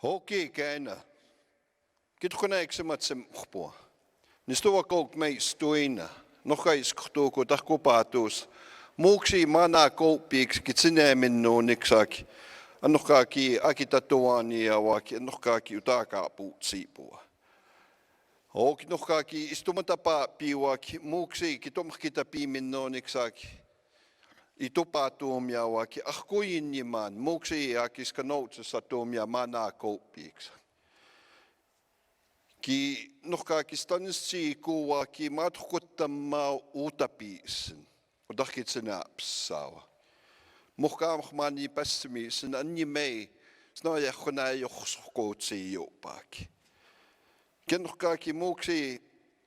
Hoki kaina. Kitukana eksematsim uxpua. Nistuwa kouk mei stuina. Noka iskutuku tahkupatus. Muuksi mana kouppiiksi kitsine minnu niksaki. Annokaki akitatuani ja waki annokaki utaka puutsiipua. Hoki nokaki istumatapa piwaki muuksi kitomkita piminnu niksaki. Itupatuumia waki ahkuinniman muuksi akiskanoutsasatumia mana kouppiiksi. Ki nokaki stansi kuwa ki matkuttamma utapiisin. Udakitsena psawa. Muhkaamani passimi sin anni mei sna yakhuna yokhskootsi yopaki. Kenokaki muuksi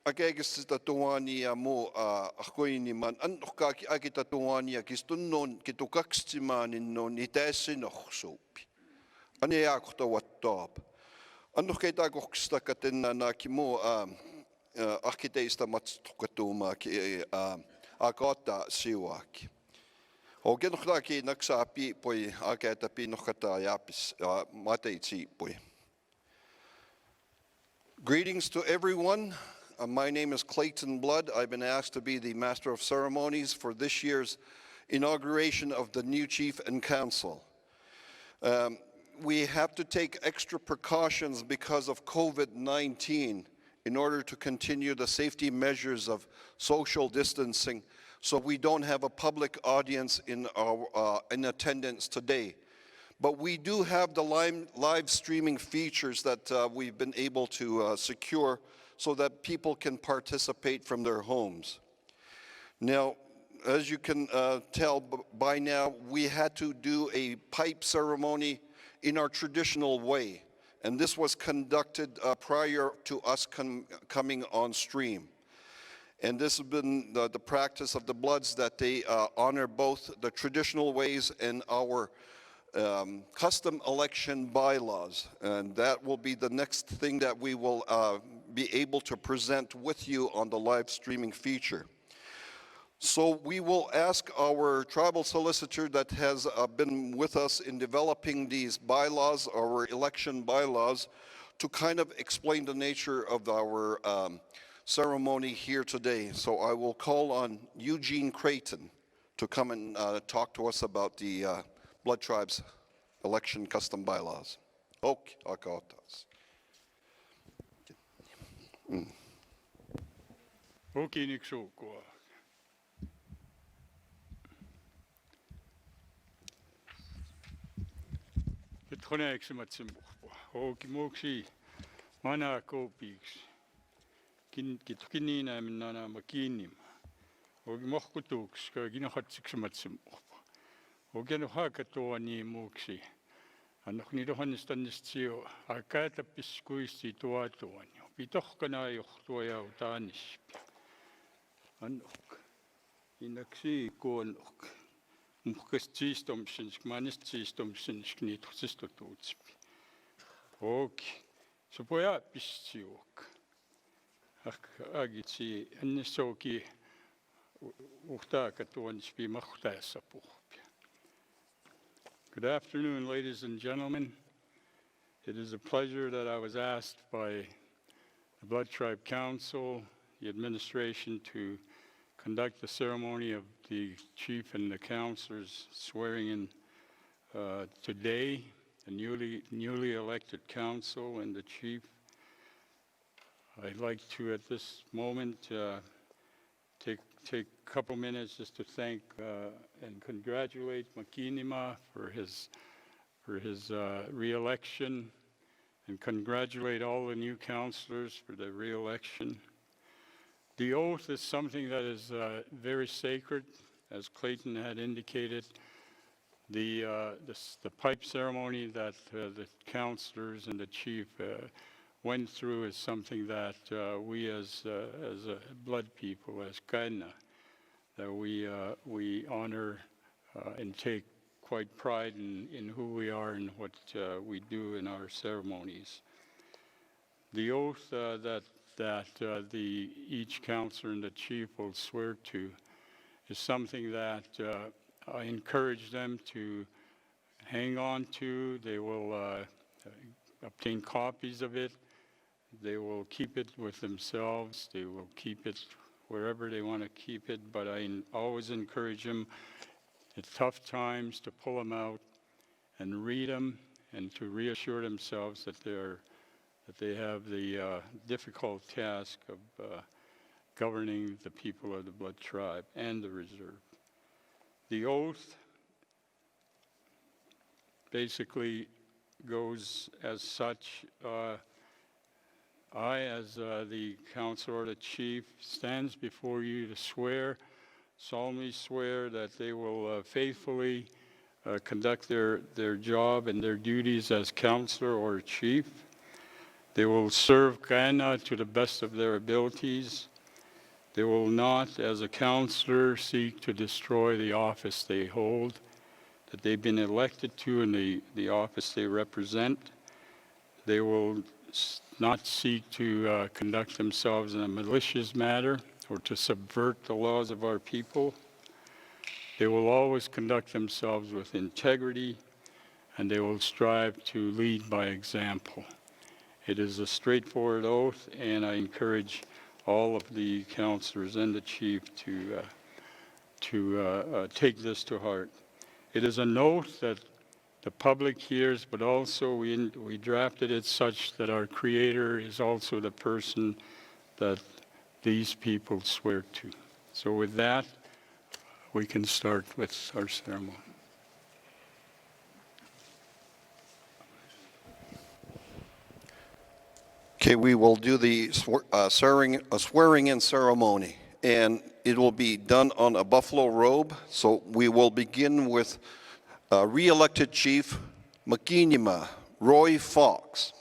akegista tuani ja mu ahkoiniman annokaki akita tuani ja kistunnon kitukakstimanin non itässinohsuupi. Ani jaakotawattaap. Annokkeita koksista katenna naki mu arkiteista matstukatumaaki akata siuaki. Ogenokaki naksaapi poi akeita pinokata jaapis mateitsi poi. Greetings to everyone. My name is Clayton Blood. I've been asked to be the Master of Ceremonies for this year's inauguration of the new Chief and Council. We have to take extra precautions because of COVID-19 in order to continue the safety measures of social distancing, so we don't have a public audience in attendance today. But we do have the live streaming features that we've been able to secure so that people can participate from their homes. Now, as you can tell by now, we had to do a pipe ceremony in our traditional way, and this was conducted prior to us coming on stream. And this has been the practice of the Bloods, that they honor both the traditional ways and our custom election bylaws. And that will be the next thing that we will be able to present with you on the live streaming feature. So we will ask our tribal solicitor that has been with us in developing these bylaws, our election bylaws, to kind of explain the nature of our ceremony here today. So I will call on Eugene Creighton to come and talk to us about the Blood Tribes election custom bylaws. Okay, akatas. Okay, niksukua. Kitkone eksimatsimbuhpa. Hoki muuksi mana kopiiksi. Kitkinina minnana makiinima. Hoki mohkutuks kinohatsiksimatsimbuhpa. Hoki nohakatuani muuksi. Annokni dohanistannistio akaatapiskuisti tuatuani. Pitohkana johtua utanispi. Annok. Inaksi kuonok. Muhkastistomsinsk manististomsinsk niitutsistutuutsipi. Oki. Sopoja pissiuk. Agitsi annisoki uhtaakatuanispi mahtaassapuhpi. Good afternoon, ladies and gentlemen. It is a pleasure that I was asked by the Blood Tribe Council, the administration, to conduct the ceremony of the chief and the councilors swearing in today, the newly elected council and the chief. I'd like to, at this moment, take a couple minutes just to thank and congratulate Makinima for his re-election, and congratulate all the new councilors for their re-election. The oath is something that is very sacred, as Clayton had indicated. The pipe ceremony that the councilors and the chief went through is something that we as a blood people, as Kaina, that we honor and take quite pride in who we are and what we do in our ceremonies. The oath that each councilor and the chief will swear to is something that I encourage them to hang on to. They will obtain copies of it. They will keep it with themselves. They will keep it wherever they want to keep it, but I always encourage them at tough times to pull them out and read them and to reassure themselves that they have the difficult task of governing the people of the Blood Tribe and the Reserve. The oath basically goes as such. I, as the councilor or the chief, stands before you to solemnly swear that they will faithfully conduct their job and their duties as councilor or chief. They will serve Ghana to the best of their abilities. They will not, as a councilor, seek to destroy the office they hold, that they've been elected to and the office they represent. They will not seek to conduct themselves in a malicious manner or to subvert the laws of our people. They will always conduct themselves with integrity, and they will strive to lead by example. It is a straightforward oath, and I encourage all of the councilors and the chief to take this to heart. It is an oath that the public hears, but also we drafted it such that our Creator is also the person that these people swear to. So with that, we can start with our ceremony. Okay, we will do the swearing-in ceremony, and it will be done on a buffalo robe. So we will begin with re-elected Chief Makinima, Roy Fox.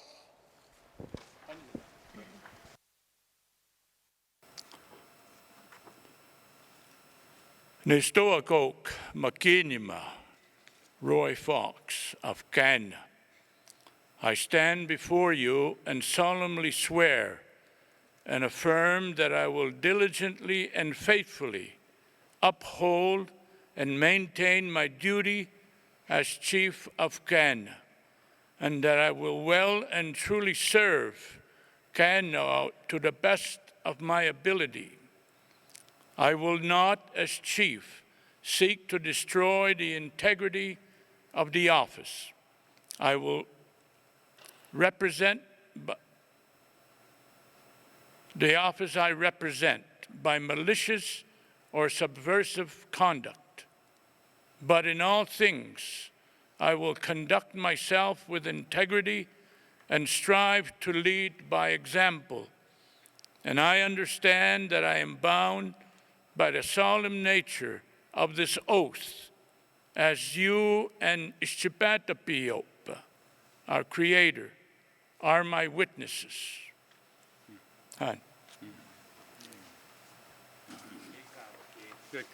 Nistoakok Makinima, Roy Fox of Ghana. I stand before you and solemnly swear and affirm that I will diligently and faithfully uphold and maintain my duty as Chief of Ghana, and that I will well and truly serve Ghana to the best of my ability. I will not, as Chief, seek to destroy the integrity of the office. I will represent the office I represent by malicious or subversive conduct. But in all things, I will conduct myself with integrity and strive to lead by example. And I understand that I am bound by the solemn nature of this oath, as you and Ishchipatapiopa, our Creator, are my witnesses. Han. Okay.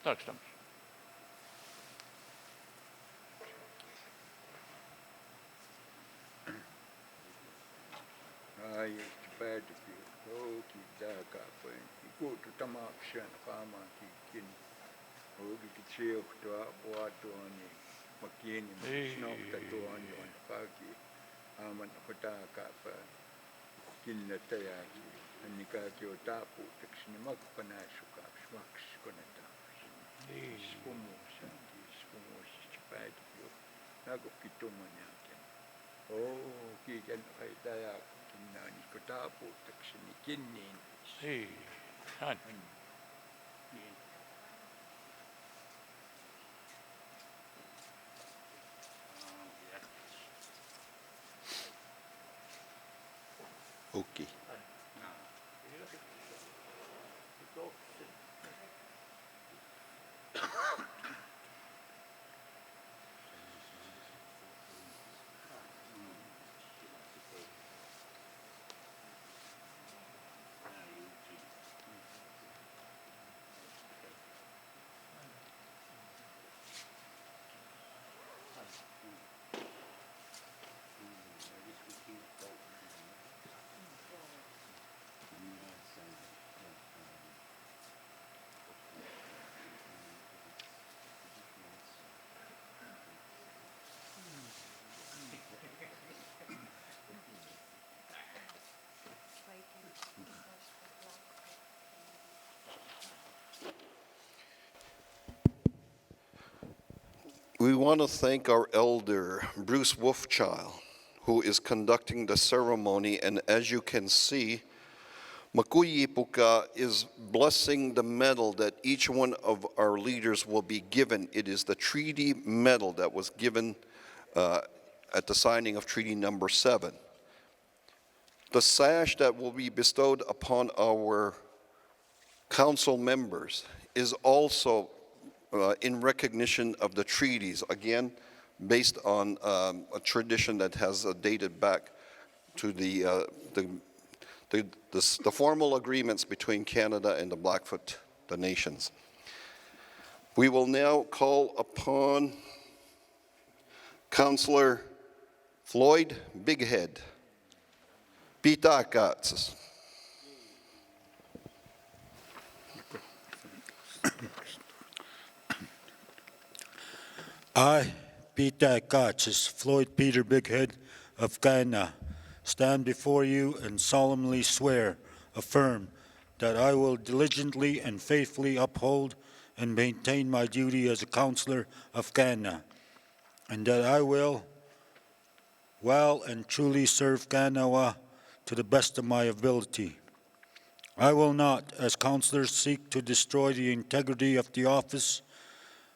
Tak estamos. Ai, bad to be. Oh, keep that up. You go to Tamaksan, Kama, Kin. Oh, you chill to what on you. Makin, snow that on you on Paki. Aman Hotaka, Kinatayaki, and Nikaki Otapu, Taximak Panasuka, Schmucks, Konata. Spumos, Spumos, bad to you. Nago Kitumanakan. Oh, Kikan Haidaya. Nani kotapo taksini kinnin. Hey, Han. Okay. We want to thank our elder, Bruce Wolfchild, who is conducting the ceremony. And as you can see, Makuyipuka is blessing the medal that each one of our leaders will be given. It is the treaty medal that was given at the signing of Treaty Number 7. The sash that will be bestowed upon our council members is also in recognition of the treaties, again, based on a tradition that has dated back to the formal agreements between Canada and the Blackfoot, the nations. We will now call upon Councillor Floyd Bighead. Pita Katsis. I, Peter Katsis, Floyd Peter Bighead of Ghana, stand before you and solemnly swear, affirm, that I will diligently and faithfully uphold and maintain my duty as a councillor of Ghana, and that I will well and truly serve Ghana to the best of my ability. I will not, as councillor, seek to destroy the integrity of the office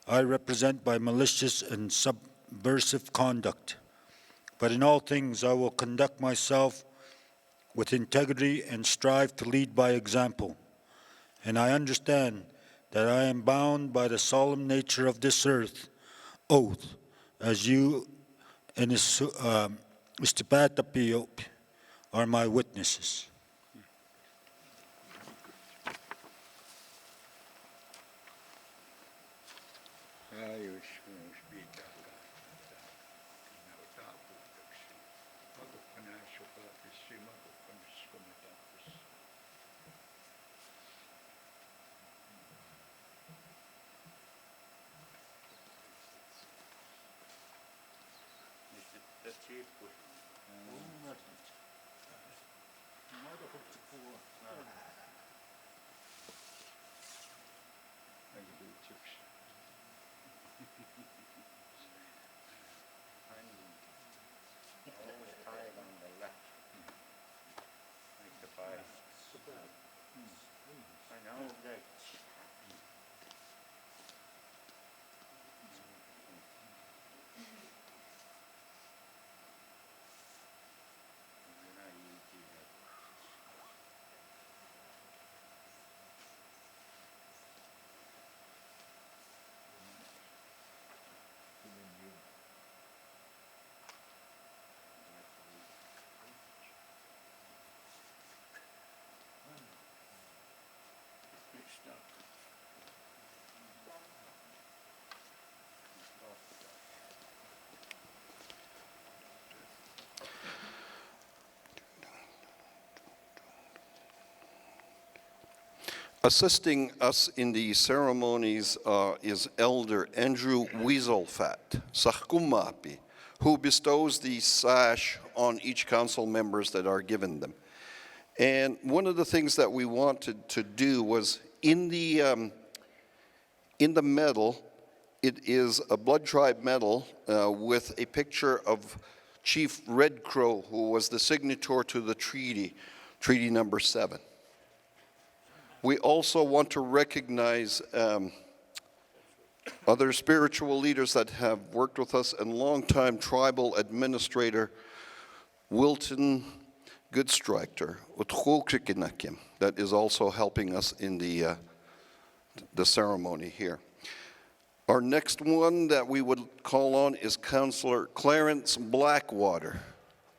I represent by malicious and subversive conduct. But in all things I will conduct myself with integrity and strive to lead by example. And I understand that I am bound by the solemn nature of this oath, as you and Istipatapio are my witnesses. Ayos kung spita ka. Tinatapos. Magpapanasyo ka kasi magpapanas ko matapos. Assisting us in the ceremonies is Elder Andrew Weaselfat, Sahkumapi, who bestows the sash on each council members that are given them. And one of the things that we wanted to do was in the medal, it is a blood tribe medal with a picture of Chief Red Crow, who was the signator to the treaty, Treaty Number 7. We also want to recognize other spiritual leaders that have worked with us, and longtime tribal administrator Wilton Goodstriker, that is also helping us in the ceremony here. Our next one that we would call on is Councillor Clarence Blackwater,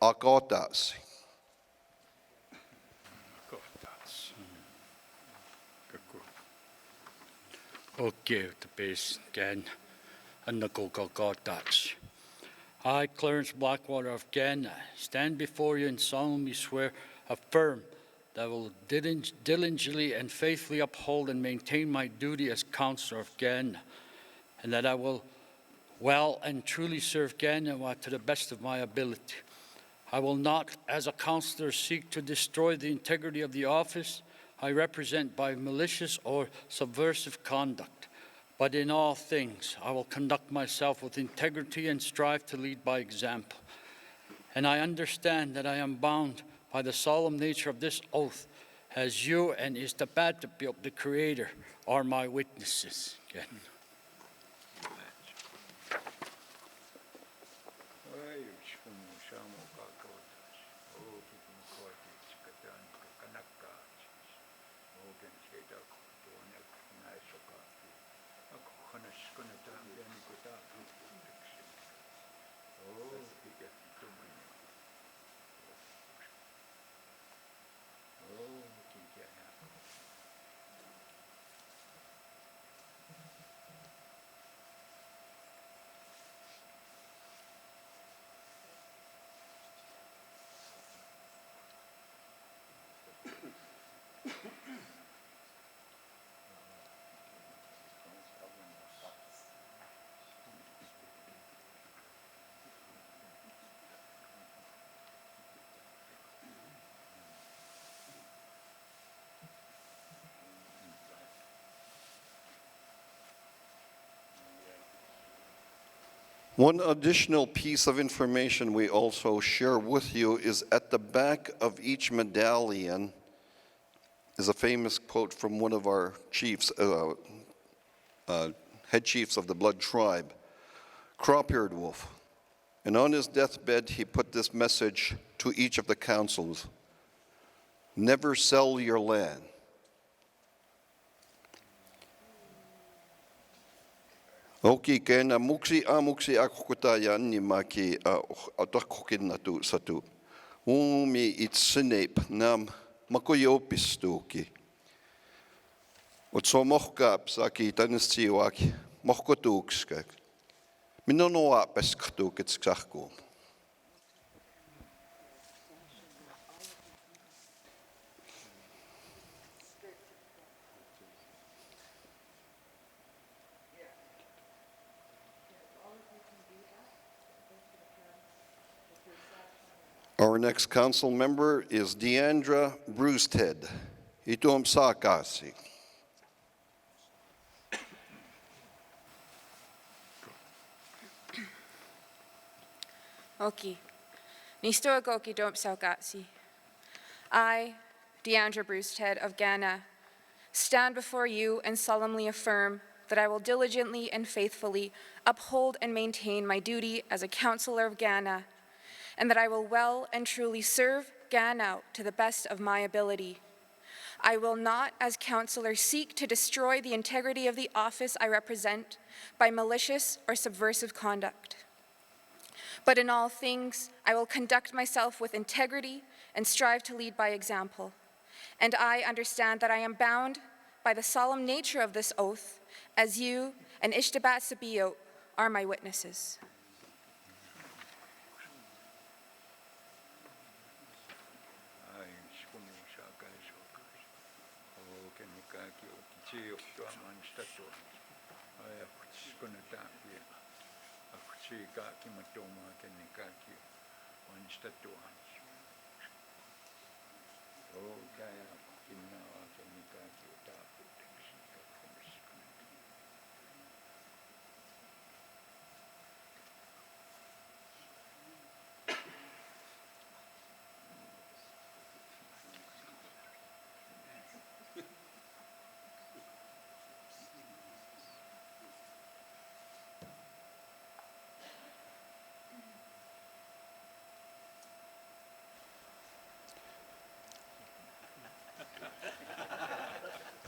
Akotas. Okay, the base again, and the go-go-go-dats. I, Clarence Blackwater of Ghana, stand before you and solemnly swear, affirm, that I will diligently and faithfully uphold and maintain my duty as Councillor of Ghana, and that I will well and truly serve Ghana to the best of my ability. I will not, as a councillor, seek to destroy the integrity of the office I represent by malicious or subversive conduct, But in all things, I will conduct myself with integrity and strive to lead by example. And I understand that I am bound by the solemn nature of this oath, as you and Istabatapilp, the Creator, are my witnesses. Again. One additional piece of information we also share with you is at the back of each medallion is a famous quote from one of our chiefs, head chiefs of the Blood Tribe, Crawbeard Wolf. And on his deathbed, he put this message to each of the councils: never sell your land. Oki kena muksi amuksi akukuta ya ni maki atakukin natu satu. Umi itsinep nam makoyopistuki. Otso mohkap saki tanistiwaki mohkotukskak. Minonoa pesktukitskakku. Our next council member is Deandra Brewsted. Itum sakasi. Oki. Nistoagoki don't salgatsi. I, Deandra Brewsted of Ghana, stand before you and solemnly affirm that I will diligently and faithfully uphold and maintain my duty as a councillor of Ghana, and that I will well and truly serve Ghana to the best of my ability. I will not, as councillor, seek to destroy the integrity of the office I represent by malicious or subversive conduct. But in all things, I will conduct myself with integrity and strive to lead by example. And I understand that I am bound by the solemn nature of this oath, as you and Ishtabat Sabiot are my witnesses.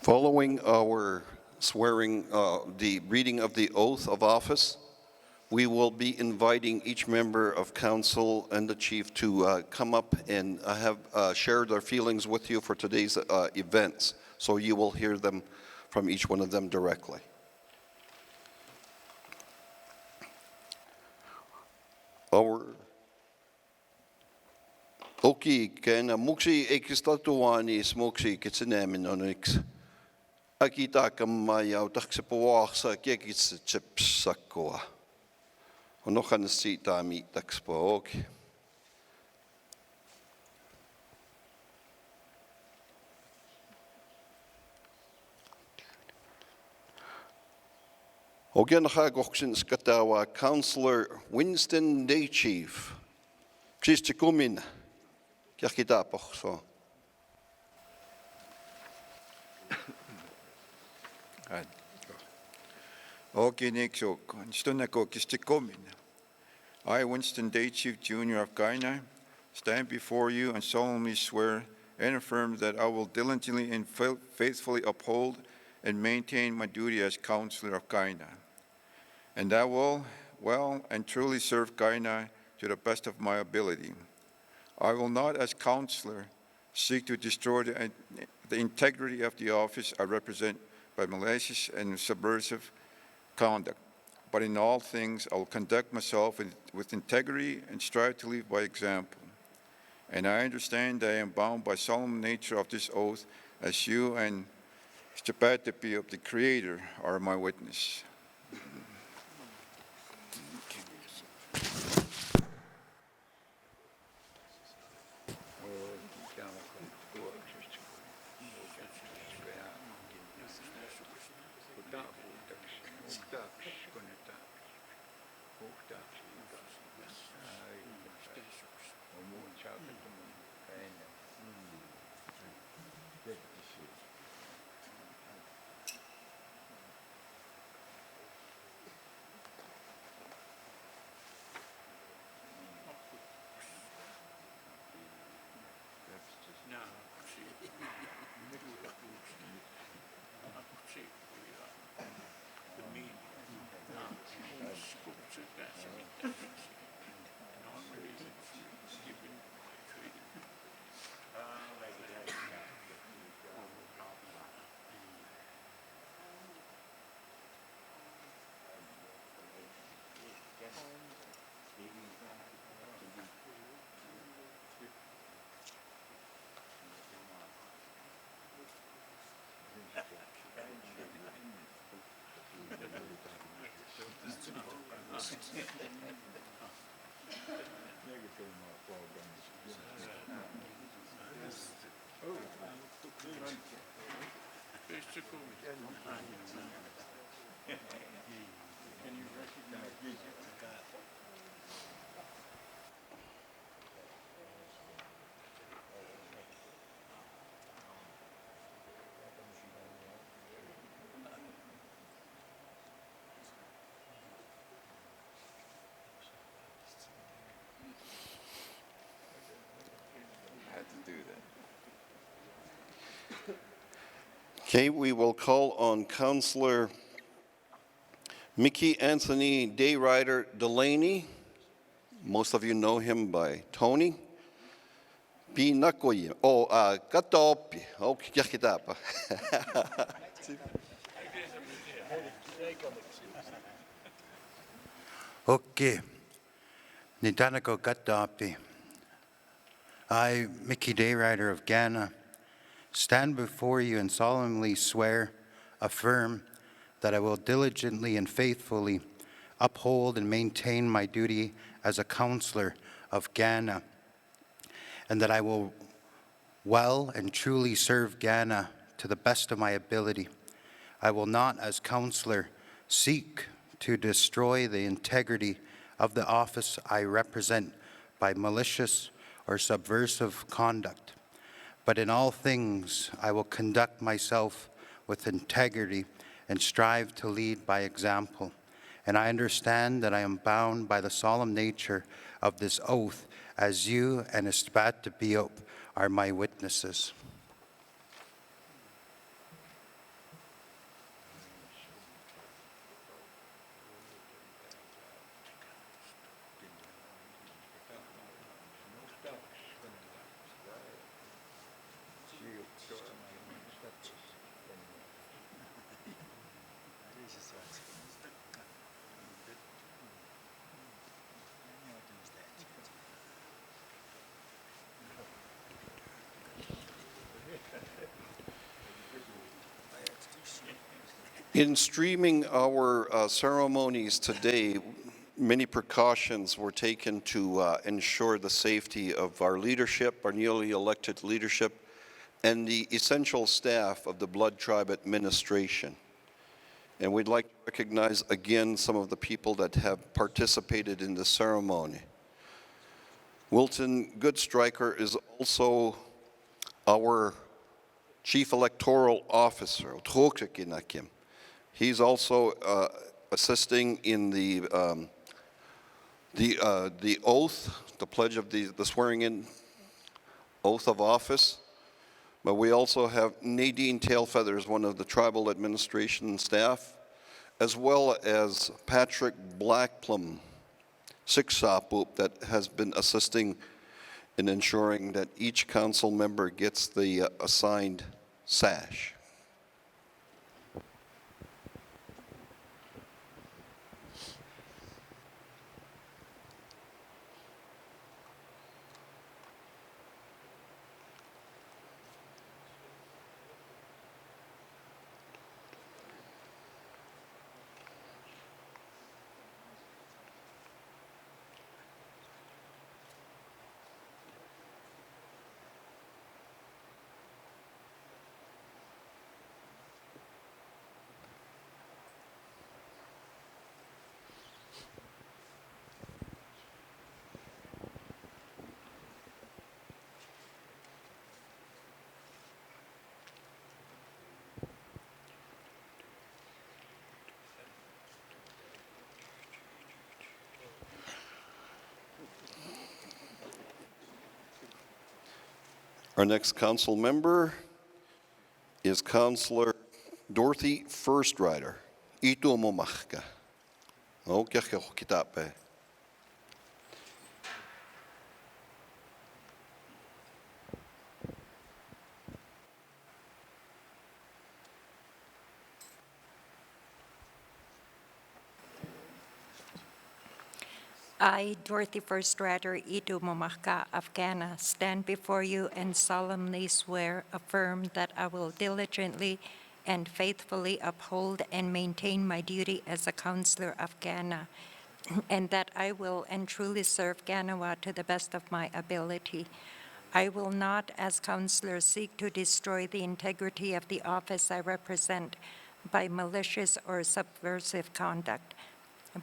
Following our swearing, the reading of the oath of office, we will be inviting each member of council and the chief to come up and share their feelings with you for today's events. So you will hear them from each one of them directly. Our Oki kena muksi ekistatuani smoksi kitseneminonix. Akita kamaya utaxepoaxa kekits chipsakoa. Onokan sita mi taxpook. Ogenhagochsins katawa Councillor Winston Day Chief. Christikumin. Kiakitapoch so. I, Winston Day Chief Jr. of Kainai, stand before you and solemnly swear and affirm that I will diligently and faithfully uphold and maintain my duty as Councillor of Kainai, and I will well and truly serve Kainai to the best of my ability. I will not, as Councillor, seek to destroy the integrity of the office I represent by malicious and subversive conduct. But in all things, I will conduct myself with integrity and strive to lead by example. And I understand that I am bound by solemn nature of this oath, as you and Stapatapi of the Creator are my witness. Okay, we will call on Councillor Mickey Anthony Dayrider Delaney. Most of you know him by Tony. Pinakoy. Katopi. Okay, yakitapa. Okay. Nitanako Katapi. I, Mickey Dayrider of Ghana, stand before you and solemnly swear, affirm that I will diligently and faithfully uphold and maintain my duty as a councillor of Ghana, and that I will well and truly serve Ghana to the best of my ability. I will not, as councillor, seek to destroy the integrity of the office I represent by malicious or subversive conduct. But in all things, I will conduct myself with integrity and strive to lead by example. And I understand that I am bound by the solemn nature of this oath, as you and Estabat are my witnesses. In streaming our ceremonies today, many precautions were taken to ensure the safety of our leadership, our newly elected leadership, and the essential staff of the Blood Tribe administration. And we'd like to recognize again some of the people that have participated in the ceremony. Wilton Goodstriker is also our Chief Electoral Officer. He's also assisting in the oath, the pledge of the swearing-in oath of office. But we also have Nadine Tailfeathers, one of the tribal administration staff, as well as Patrick Blackplum, Siksapuk, that has been assisting in ensuring that each council member gets the assigned sash. Our next council member is Councillor Dorothy First Rider. Ito momachka. Okay, kitape. I, Dorothy First Rider, Idu Momaka of Ghana, stand before you and solemnly swear, affirm that I will diligently and faithfully uphold and maintain my duty as a counselor of Ghana, and that I will and truly serve Ganawa to the best of my ability. I will not, as counselor, seek to destroy the integrity of the office I represent by malicious or subversive conduct.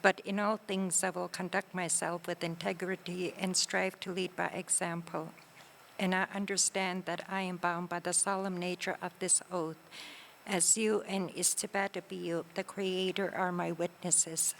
But in all things I will conduct myself with integrity and strive to lead by example. And I understand that I am bound by the solemn nature of this oath, as you and Istibatabiyu, the Creator, are my witnesses.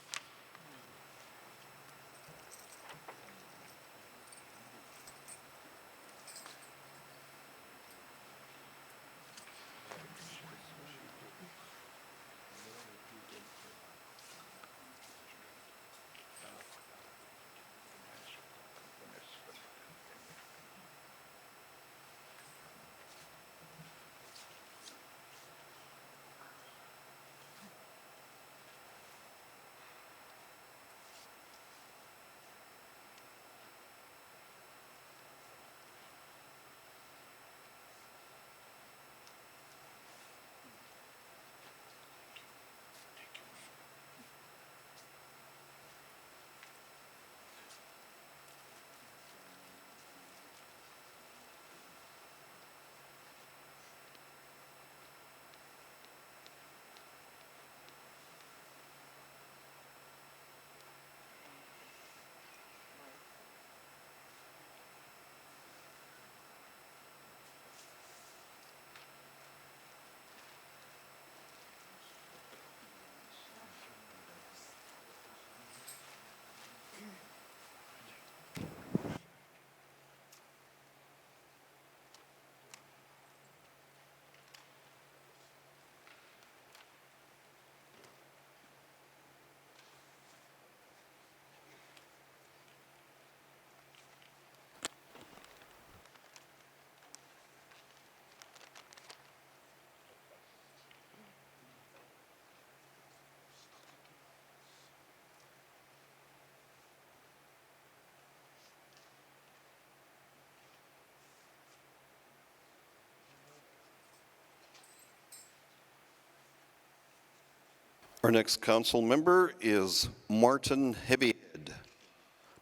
Our next council member is Martin Heavyhead.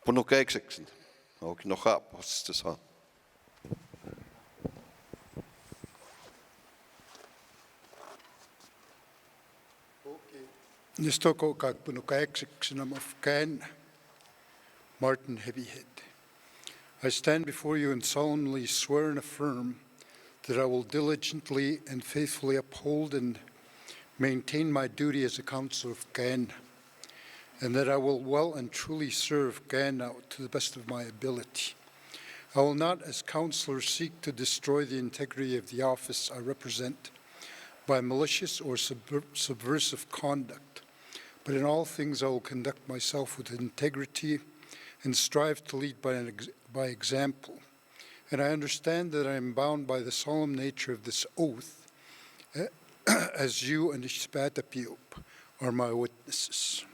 Punukaiksik. Okay, no hap. What's this on? Okay. Nistoko Kakpunukaexiksinam of Can, Martin Heavyhead. I stand before you and solemnly swear and affirm that I will diligently and faithfully uphold and maintain my duty as a councillor of Can, and that I will well and truly serve Ghana to the best of my ability. I will not, as councillor, seek to destroy the integrity of the office I represent by malicious or subversive conduct, but in all things I will conduct myself with integrity and strive to lead by example. And I understand that I am bound by the solemn nature of this oath, as you and Ishpatapiop are my witnesses.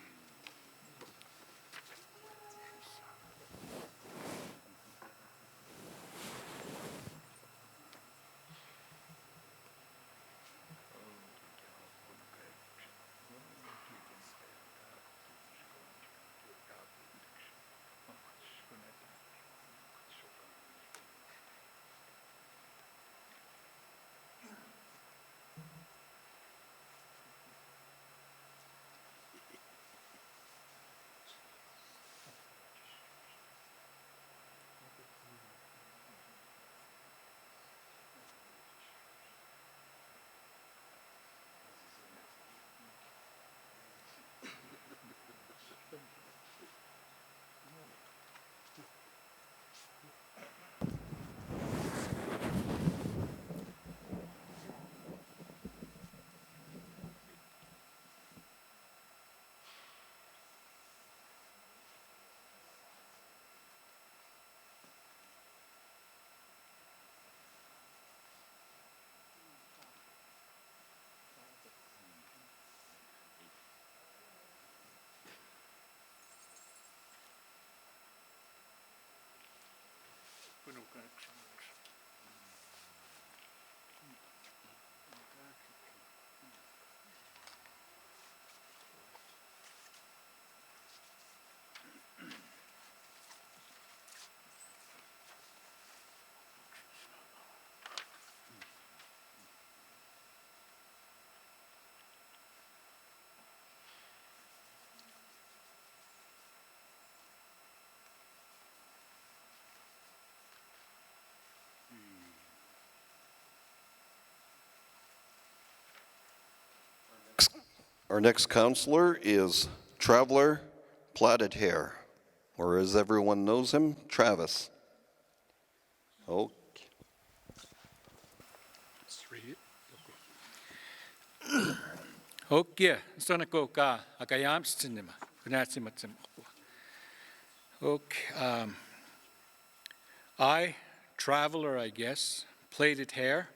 Our next counselor is Traveler Plaited Hair, or as everyone knows him, Travis. Okay. Okay, sonako ka akayamstinima kunatsimatsim. Okay, I, traveler, I guess, plaited hair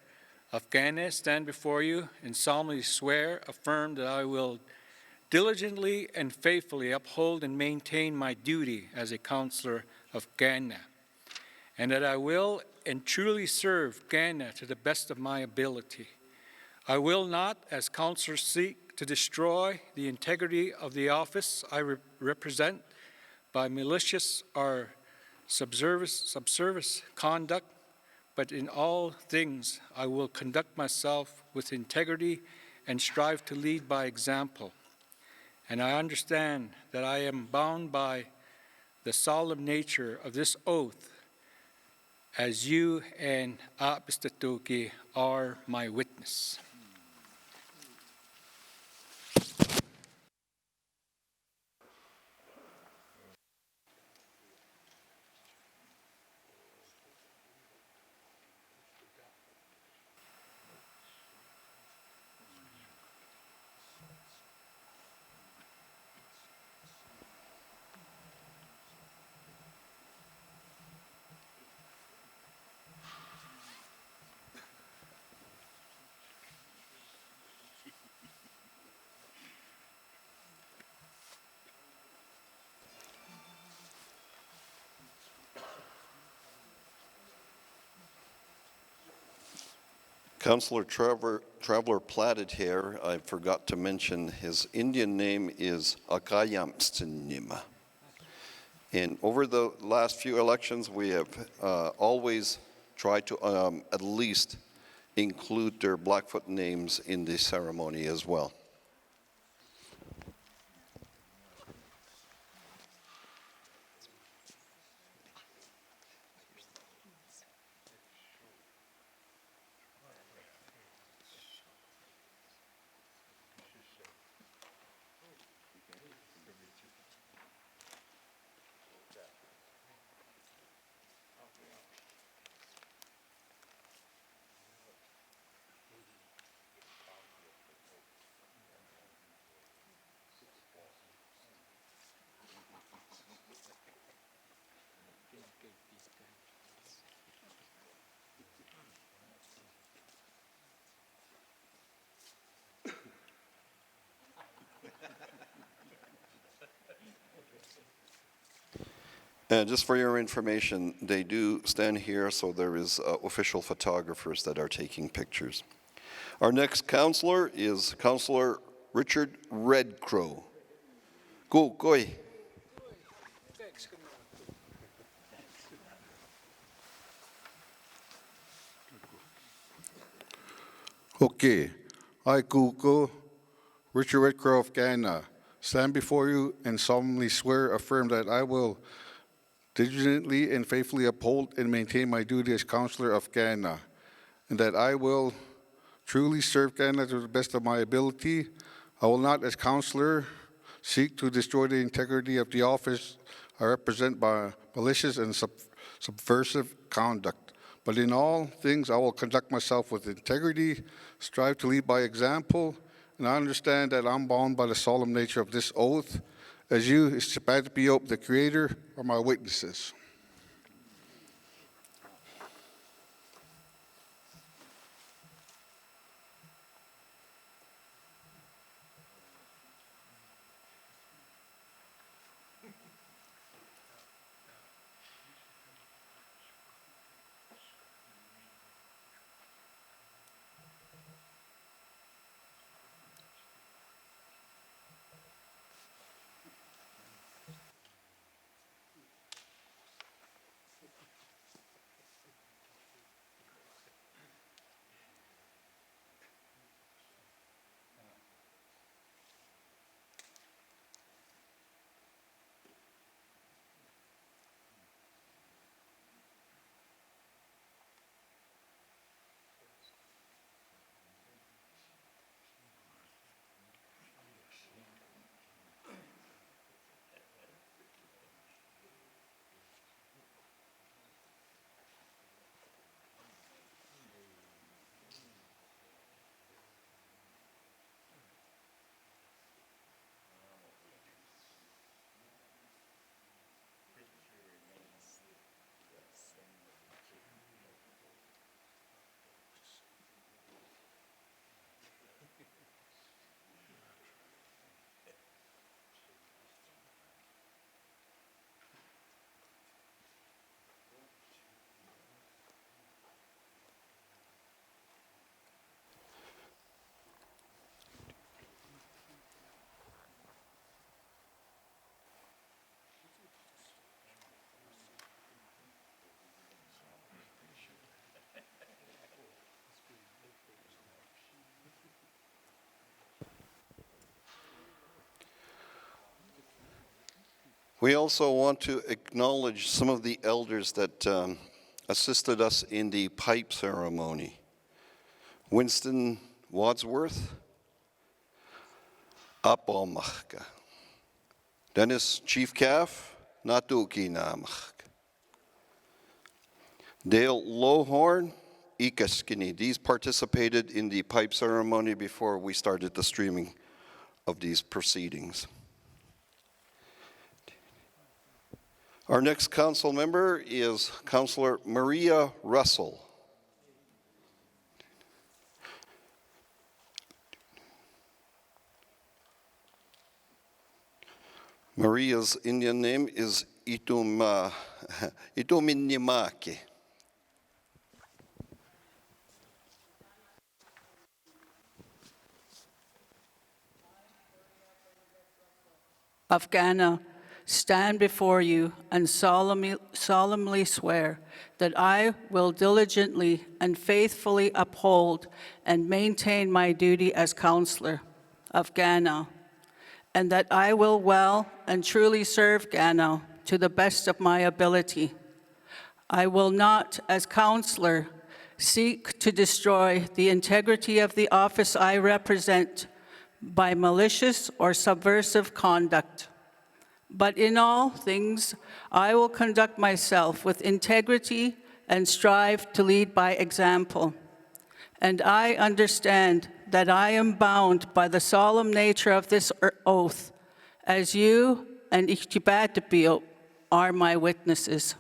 of Ghana, stand before you and solemnly swear, affirm that I will diligently and faithfully uphold and maintain my duty as a councillor of Ghana, and that I will and truly serve Ghana to the best of my ability. I will not, as councillor, seek to destroy the integrity of the office I represent by malicious or subservious conduct, but in all things I will conduct myself with integrity and strive to lead by example. And I understand that I am bound by the solemn nature of this oath, as you and Apistatoki are my witness. Councillor Traveler Plaited Hair, I forgot to mention his Indian name is Akayamstinima. And over the last few elections, we have always tried to at least include their Blackfoot names in the ceremony as well. And just for your information, they do stand here, so there is official photographers that are taking pictures. Our next counselor is Counselor Richard Redcrow. Go, goy. Okay, I, Kuko, Richard Redcrow of Ghana, stand before you and solemnly swear, affirm that I will diligently and faithfully uphold and maintain my duty as Counselor of Ghana, and that I will truly serve Ghana to the best of my ability. I will not, as Counselor, seek to destroy the integrity of the office I represent by malicious and subversive conduct. But in all things, I will conduct myself with integrity, strive to lead by example, and I understand that I'm bound by the solemn nature of this oath. As you, Istipatipio, the Creator, are my witnesses. We also want to acknowledge some of the elders that assisted us in the pipe ceremony. Winston Wadsworth, Apalmachka. Dennis Chief Calf, Natuki Namach. Dale Lowhorn, Ikaskini. These participated in the pipe ceremony before we started the streaming of these proceedings. Our next council member is Councillor Maria Russell. Maria's Indian name is Ituminnimaki. Of Ghana, stand before you and solemnly swear that I will diligently and faithfully uphold and maintain my duty as Counselor of Ghana, and that I will well and truly serve Ghana to the best of my ability. I will not, as Counselor, seek to destroy the integrity of the office I represent by malicious or subversive conduct. But in all things, I will conduct myself with integrity and strive to lead by example. And I understand that I am bound by the solemn nature of this oath, as you and Ichtipatipio are my witnesses.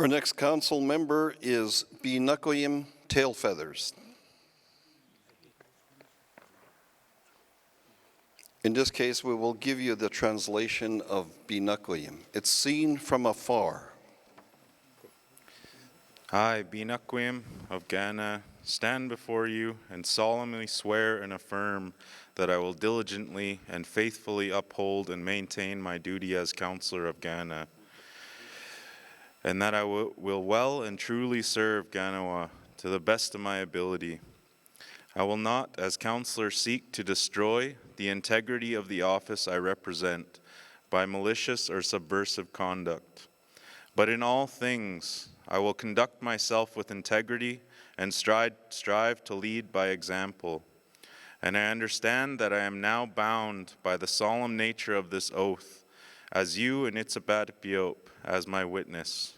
Our next council member is Binakoyim Tailfeathers. In this case, we will give you the translation of Binakoyim. It's seen from afar. I, Binakwim of Ghana, stand before you and solemnly swear and affirm that I will diligently and faithfully uphold and maintain my duty as Councillor of Ghana, and that I will well and truly serve Ghanawa to the best of my ability. I will not, as Councillor, seek to destroy the integrity of the office I represent by malicious or subversive conduct, but in all things I will conduct myself with integrity and strive to lead by example. And I understand that I am now bound by the solemn nature of this oath, as you and Itsapatapiop as my witness.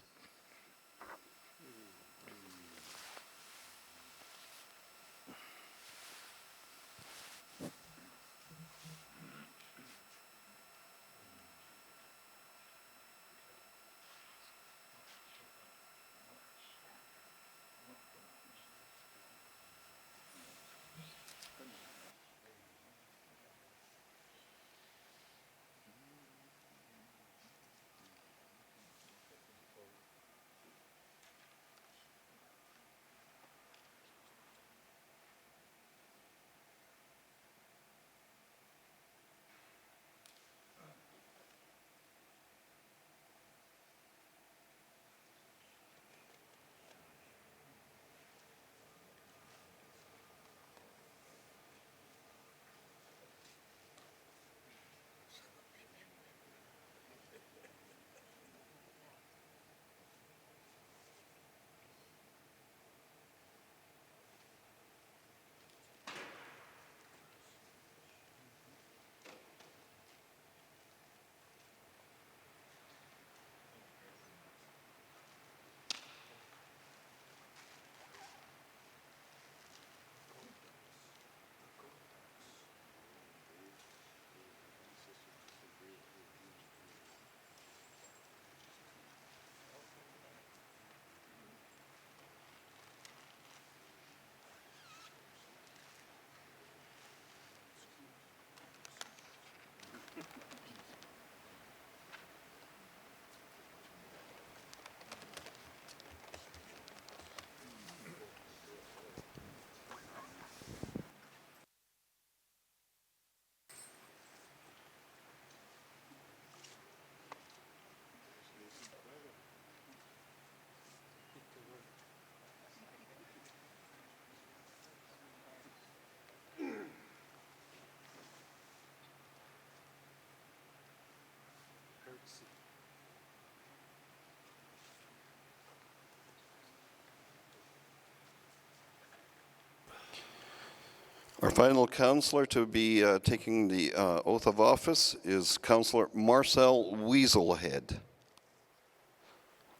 Our final councillor to be taking the oath of office is Councillor Marcel Weaselhead.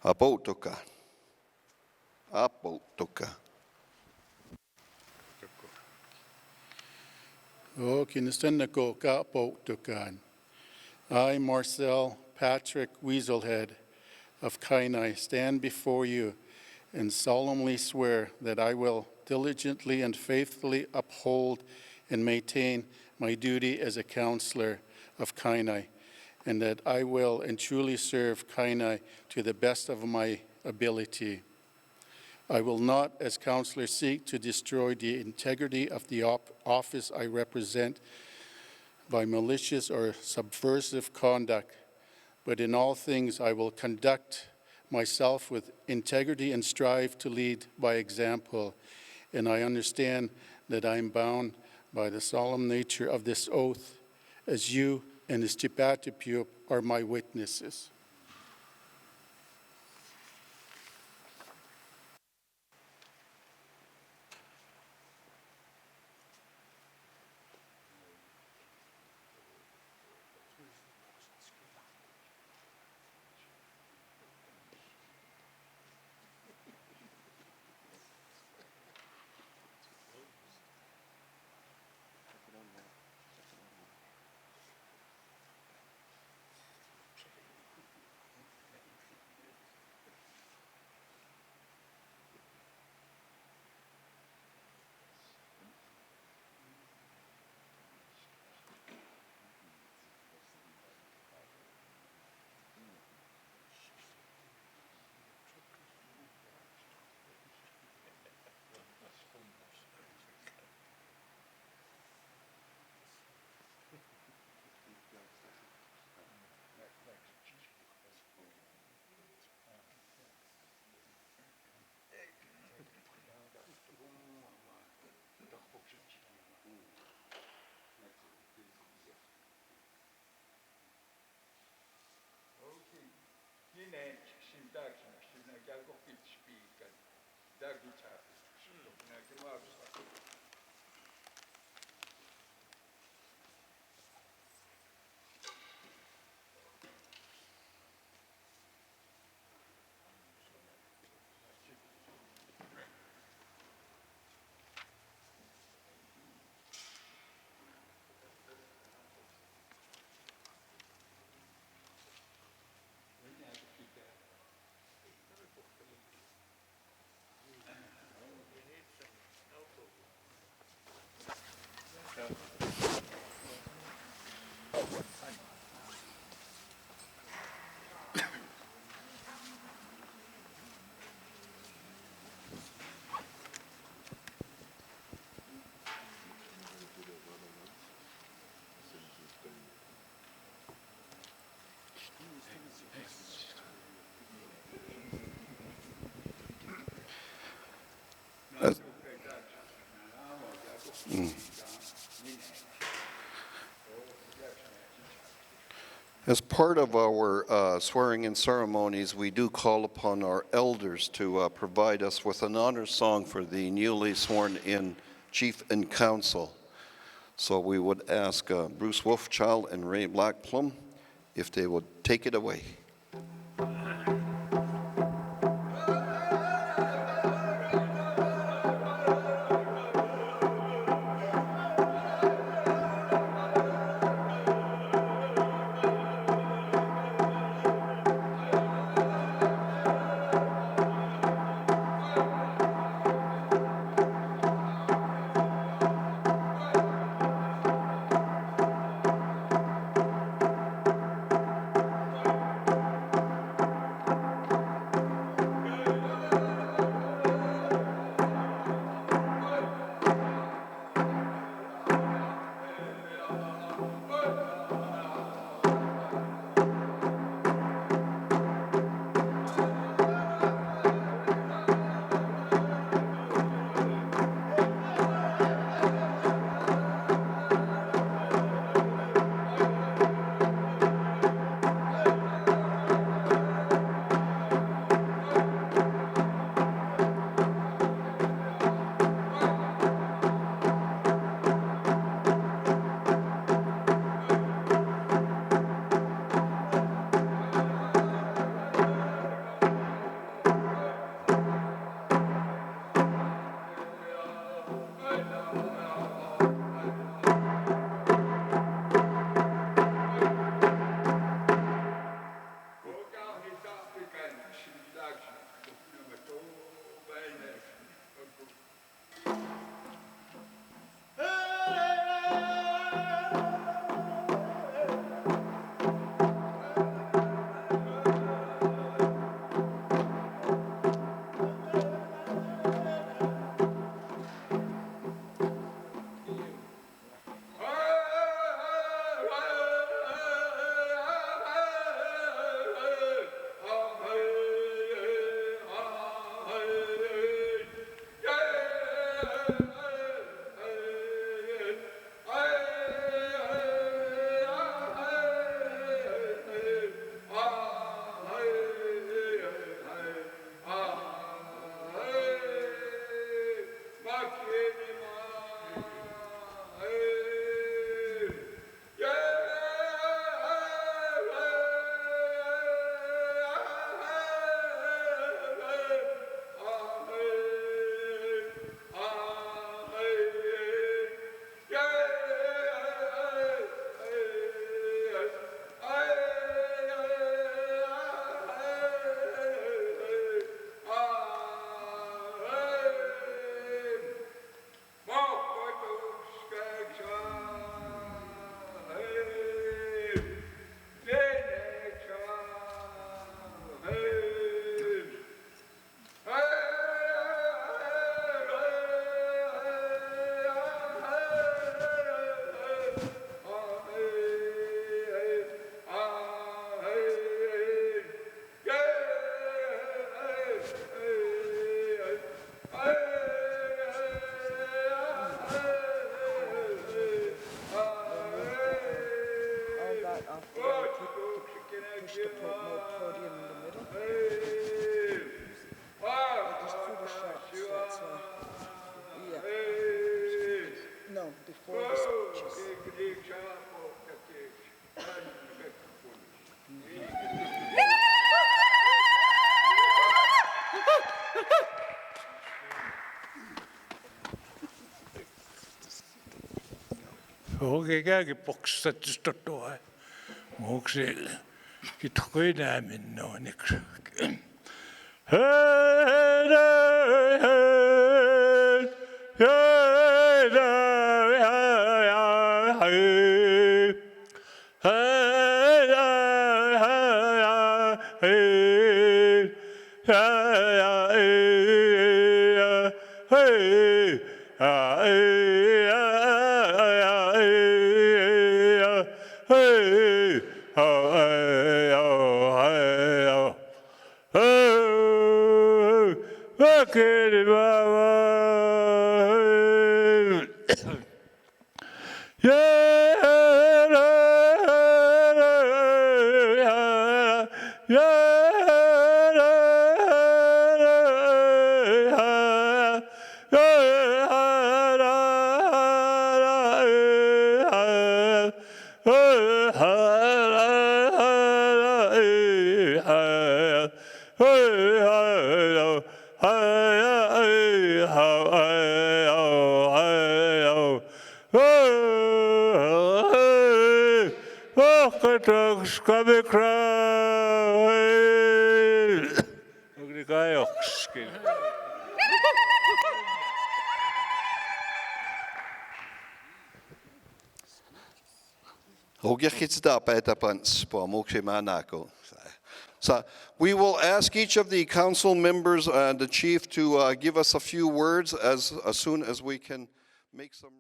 Apotuka. Apotuka. O kinestennako kapo tukan. I, Marcel Patrick Weaselhead of Kainai, stand before you and solemnly swear that I will diligently and faithfully uphold and maintain my duty as a councillor of Kainai, and that I will and truly serve Kainai to the best of my ability. I will not, as councillor, seek to destroy the integrity of the office I represent by malicious or subversive conduct, but in all things I will conduct myself with integrity and strive to lead by example. And I understand that I am bound by the solemn nature of this oath, as you and Itsapatapiop are my witnesses. As part of our swearing-in ceremonies, we do call upon our elders to provide us with an honor song for the newly sworn-in chief and council. So we would ask Bruce Wolfchild and Ray Blackplum if they would take it away. Hoge gage box dat is tot door. Ook ze het goede namen nou niks. So we will ask each of the council members and the chief to give us a few words as soon as we can make some room.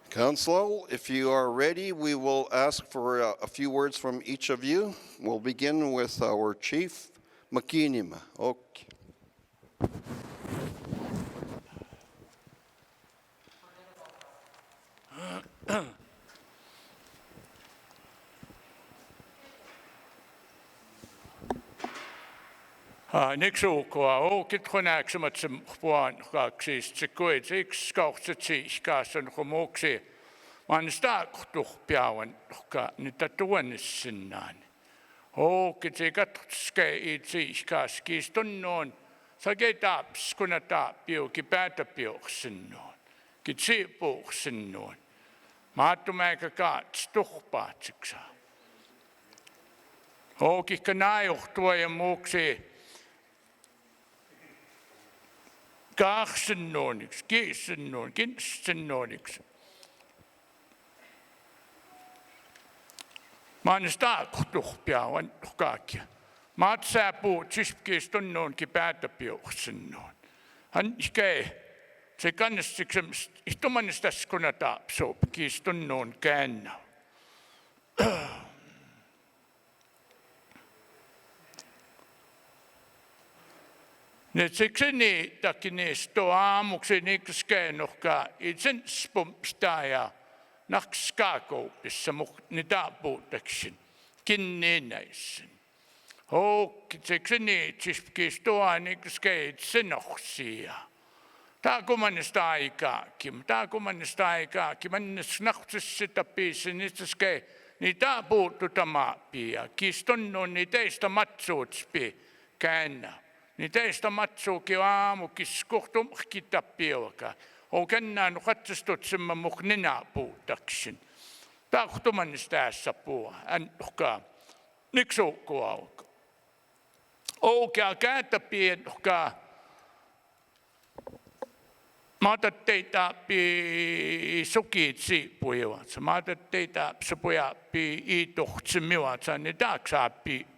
Council, if you are ready, we will ask for a few words from each of you. We'll begin with our chief, Makinim. Okay. Nixokoa, ook konaxamat some one coxis, sequoids, excoxity, scarce and homoxi. Man stark toch piawan, nitatuan is sinan. Oh, it's a got skate, scarce, keys don't know. So get up, skunat up, you keep at a pio sinon. Get see book sinon. Matu make a cat, stoch patixa. Oh, kikanai, toy a moxie. Garsenonix, Gesenon, Ginsenonix. Man is daar toch piauw en toch kakje. Maar het zei boot, zispkees toen non kipata piauwsenon. En ik kei, ze kan es zich, ik doe man is dat skonatap zo, kies toen non ken. Net sekseni takine stoa mukseni kskeenohka itsen spompstaja nakskako pissa nitapu taksin kinnenäisen. Hok sekseni tsispki stoa nikske itsenohsia. Ta kumanista aikaakin, mannes nahtsissa tapisin itseske niitä puuttu tamappia. Kistonnon niitä matsuutspi käännä. Ni teistä matsuukin aamukis kohtumki tappioka. On kennään katsastut semmo muhnina puutaksin. Tahtumanis tässä puhua. Ännuhkaa. Niksuukku auka. Oukia käätäpiennuhkaa. Mä otat teitä sukit siipuivat. Mä otat teitä supuja iituhtsimivat. Niin taaksaa piipui.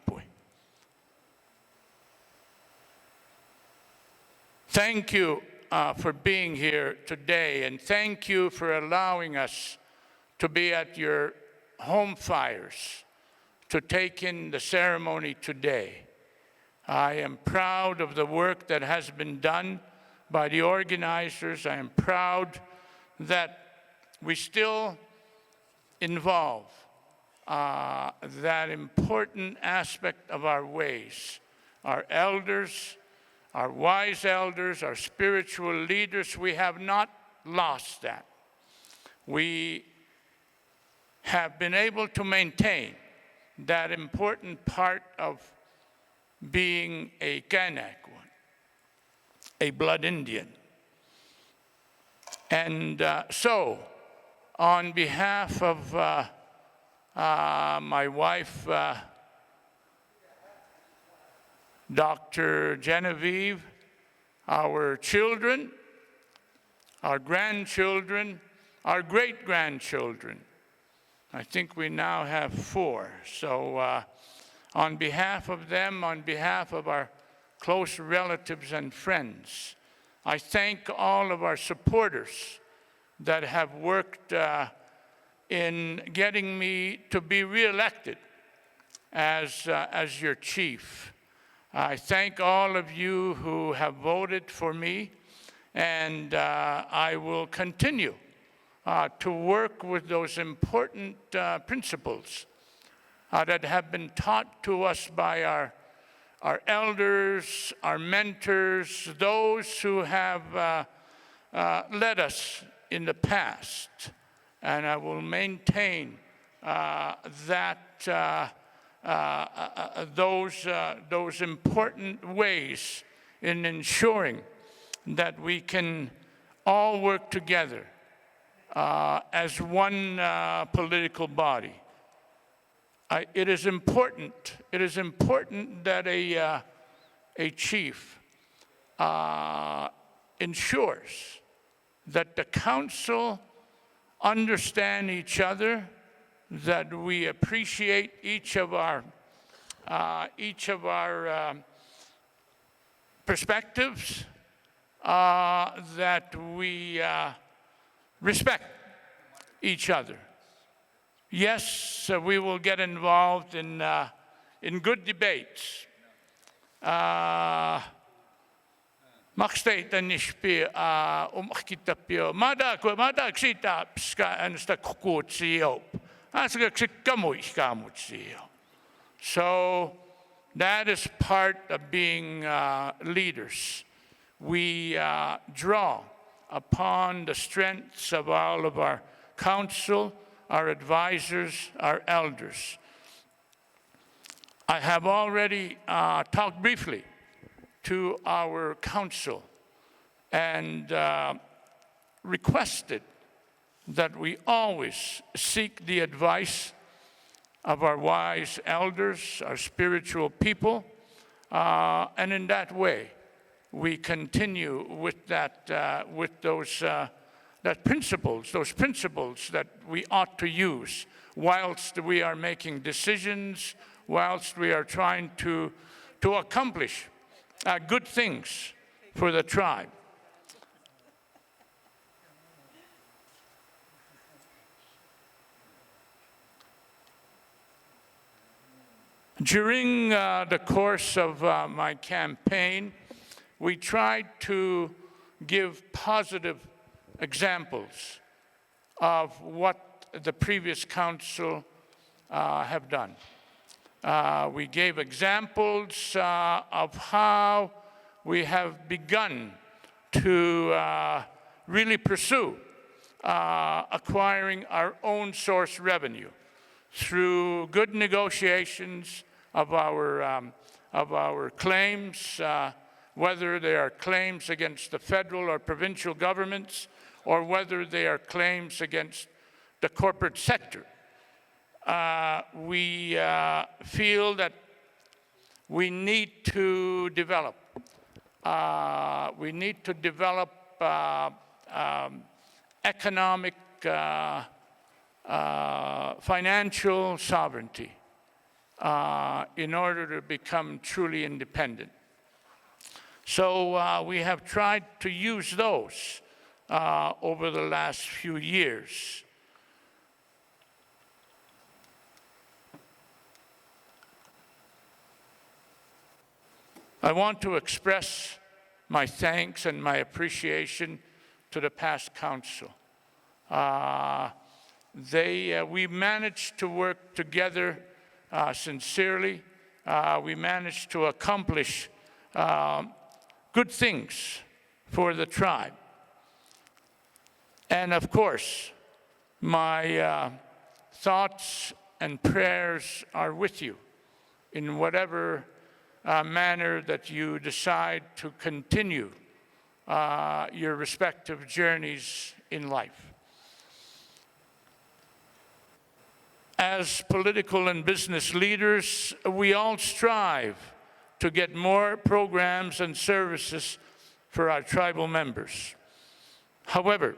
Thank you for being here today, and thank you for allowing us to be at your home fires to take in the ceremony today. I am proud of the work that has been done by the organizers. I am proud that we still involve that important aspect of our ways. Our elders, our wise elders, our spiritual leaders, we have not lost that. We have been able to maintain that important part of being a Kanakwa, a blood Indian. And so, on behalf of my wife, Dr. Genevieve, our children, our grandchildren, our great-grandchildren. I think we now have 4. So on behalf of them, on behalf of our close relatives and friends, I thank all of our supporters that have worked in getting me to be reelected as your chief. I thank all of you who have voted for me, and I will continue to work with those important principles that have been taught to us by our elders, our mentors, those who have led us in the past. And I will maintain those important ways in ensuring that we can all work together as one political body. It is important that a chief ensures that the council understand each other, that we appreciate each of our perspectives, that we respect each other. Yes, we will get involved in good debates. Maksteita nishpi umakitapio mada ksita pska ansta kukutsio asga ksikamutsio. So that is part of being leaders. We draw upon the strengths of all of our council, our advisors, our elders. I have already talked briefly to our council and requested that we always seek the advice of our wise elders, our spiritual people, and in that way we continue with those principles that we ought to use whilst we are making decisions, whilst we are trying to accomplish good things for the tribe. During the course of my campaign, we tried to give positive examples of what the previous council have done. We gave examples of how we have begun to really pursue acquiring our own source revenue through good negotiations of our claims, whether they are claims against the federal or provincial governments, or whether they are claims against the corporate sector. We feel that we need to develop. Economic, financial sovereignty in order to become truly independent. So we have tried to use those over the last few years. I want to express my thanks and my appreciation to the past council. We managed to work together sincerely. We managed to accomplish good things for the tribe. And of course, my thoughts and prayers are with you in whatever manner that you decide to continue your respective journeys in life. As political and business leaders, we all strive to get more programs and services for our tribal members. However,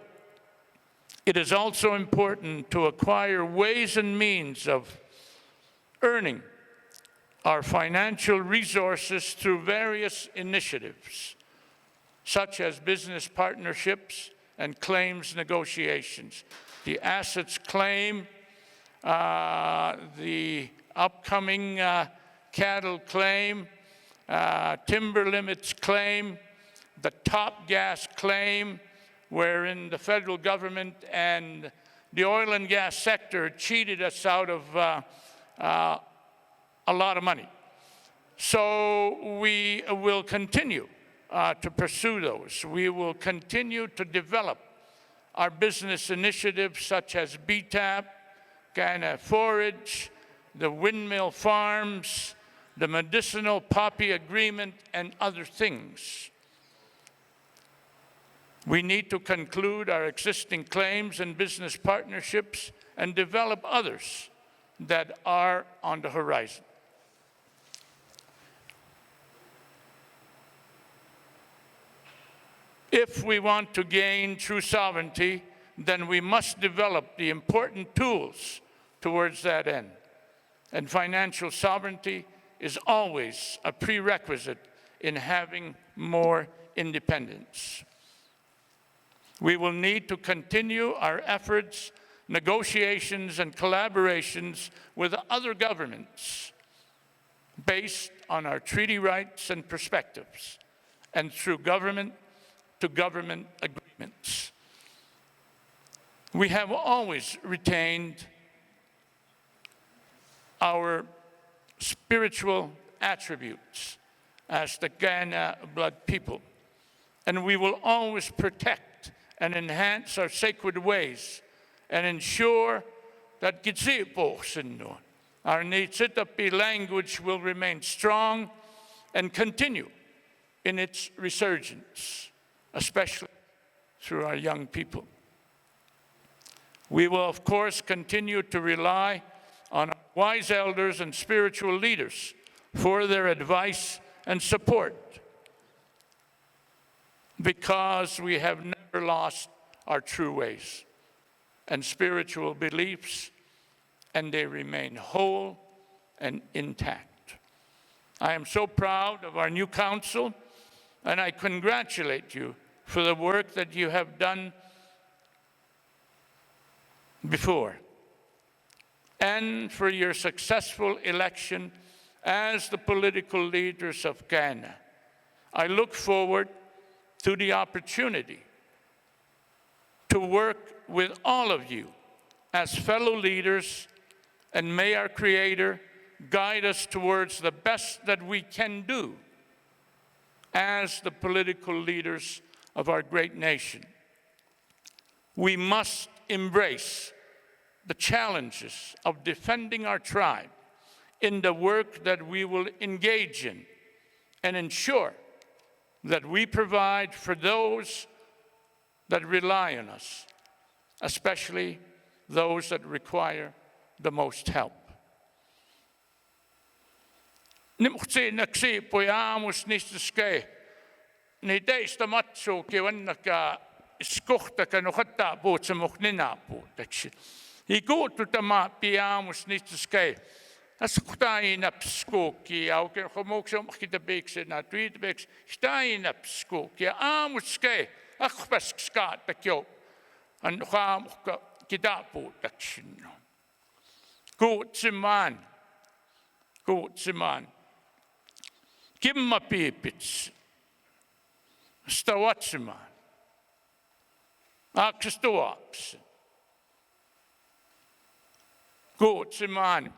it is also important to acquire ways and means of earning our financial resources through various initiatives, such as business partnerships and claims negotiations. The assets claim, the upcoming cattle claim, timber limits claim, the top gas claim, wherein the federal government and the oil and gas sector cheated us out of a lot of money. So we will continue to pursue those. We will continue to develop our business initiatives such as BTAP, Kainai Forage, the windmill farms, the medicinal poppy agreement, and other things. We need to conclude our existing claims and business partnerships and develop others that are on the horizon. If we want to gain true sovereignty, then we must develop the important tools towards that end. And financial sovereignty is always a prerequisite in having more independence. We will need to continue our efforts, negotiations, and collaborations with other governments based on our treaty rights and perspectives, and through government-to-government agreements. We have always retained our spiritual attributes as the Kainai blood people, and we will always protect and enhance our sacred ways and ensure that our Nitsitapi language will remain strong and continue in its resurgence, especially through our young people. We will, of course, continue to rely on our wise elders and spiritual leaders for their advice and support, because we have never lost our true ways and spiritual beliefs, and they remain whole and intact. I am so proud of our new council, and I congratulate you for the work that you have done before, and for your successful election as the political leaders of Kainai. I look forward to the opportunity to work with all of you as fellow leaders, and may our Creator guide us towards the best that we can do as the political leaders of our great nation. We must embrace the challenges of defending our tribe in the work that we will engage in, and ensure that we provide for those that rely on us, especially those that require the most help. Nimutsi naksi pojamus nistuske ni teistä matsu kivannaka skohta kanuhatta puutsa muhnina puutaksi. Ikuutu tämä piamus nistuske askuhtaina pskoki auke homokso mahkita beekse na tweetbeks staina pskoki aamuske akhpaskskaata kyo an khaamukka kitapuutaksi. Kuutsimaan. Kimma piipits. Stawatsimaan. Aksestuaks. Kuutsimaan.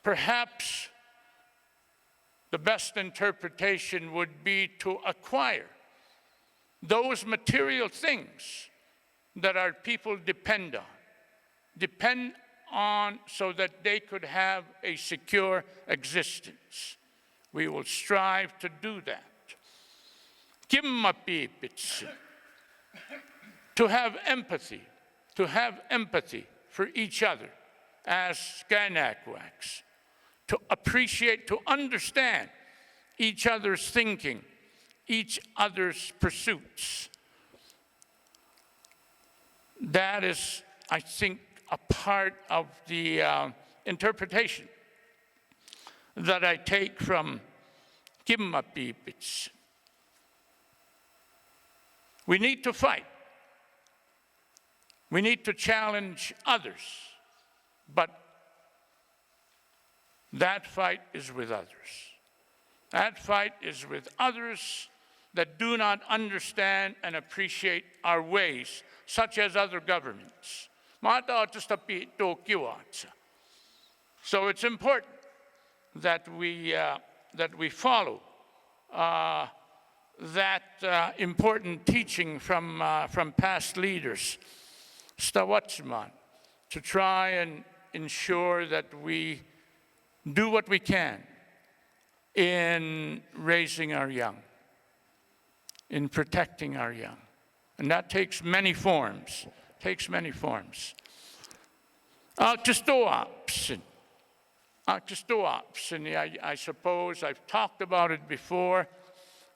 Perhaps the best interpretation would be to acquire those material things that our people depend on so that they could have a secure existence. We will strive to do that. Kimmapipits. To have empathy for each other as Kanakwaks, to appreciate, to understand each other's thinking, each other's pursuits. That is, I think, a part of the interpretation that I take from Kimmapipits. We need to fight. We need to challenge others, but that fight is with others. That fight is with others that do not understand and appreciate our ways, such as other governments. So it's important that we follow that important teaching from past leaders, Stawatsman, to try and ensure that we do what we can in raising our young, in protecting our young. And that takes many forms, Just I suppose I've talked about it before.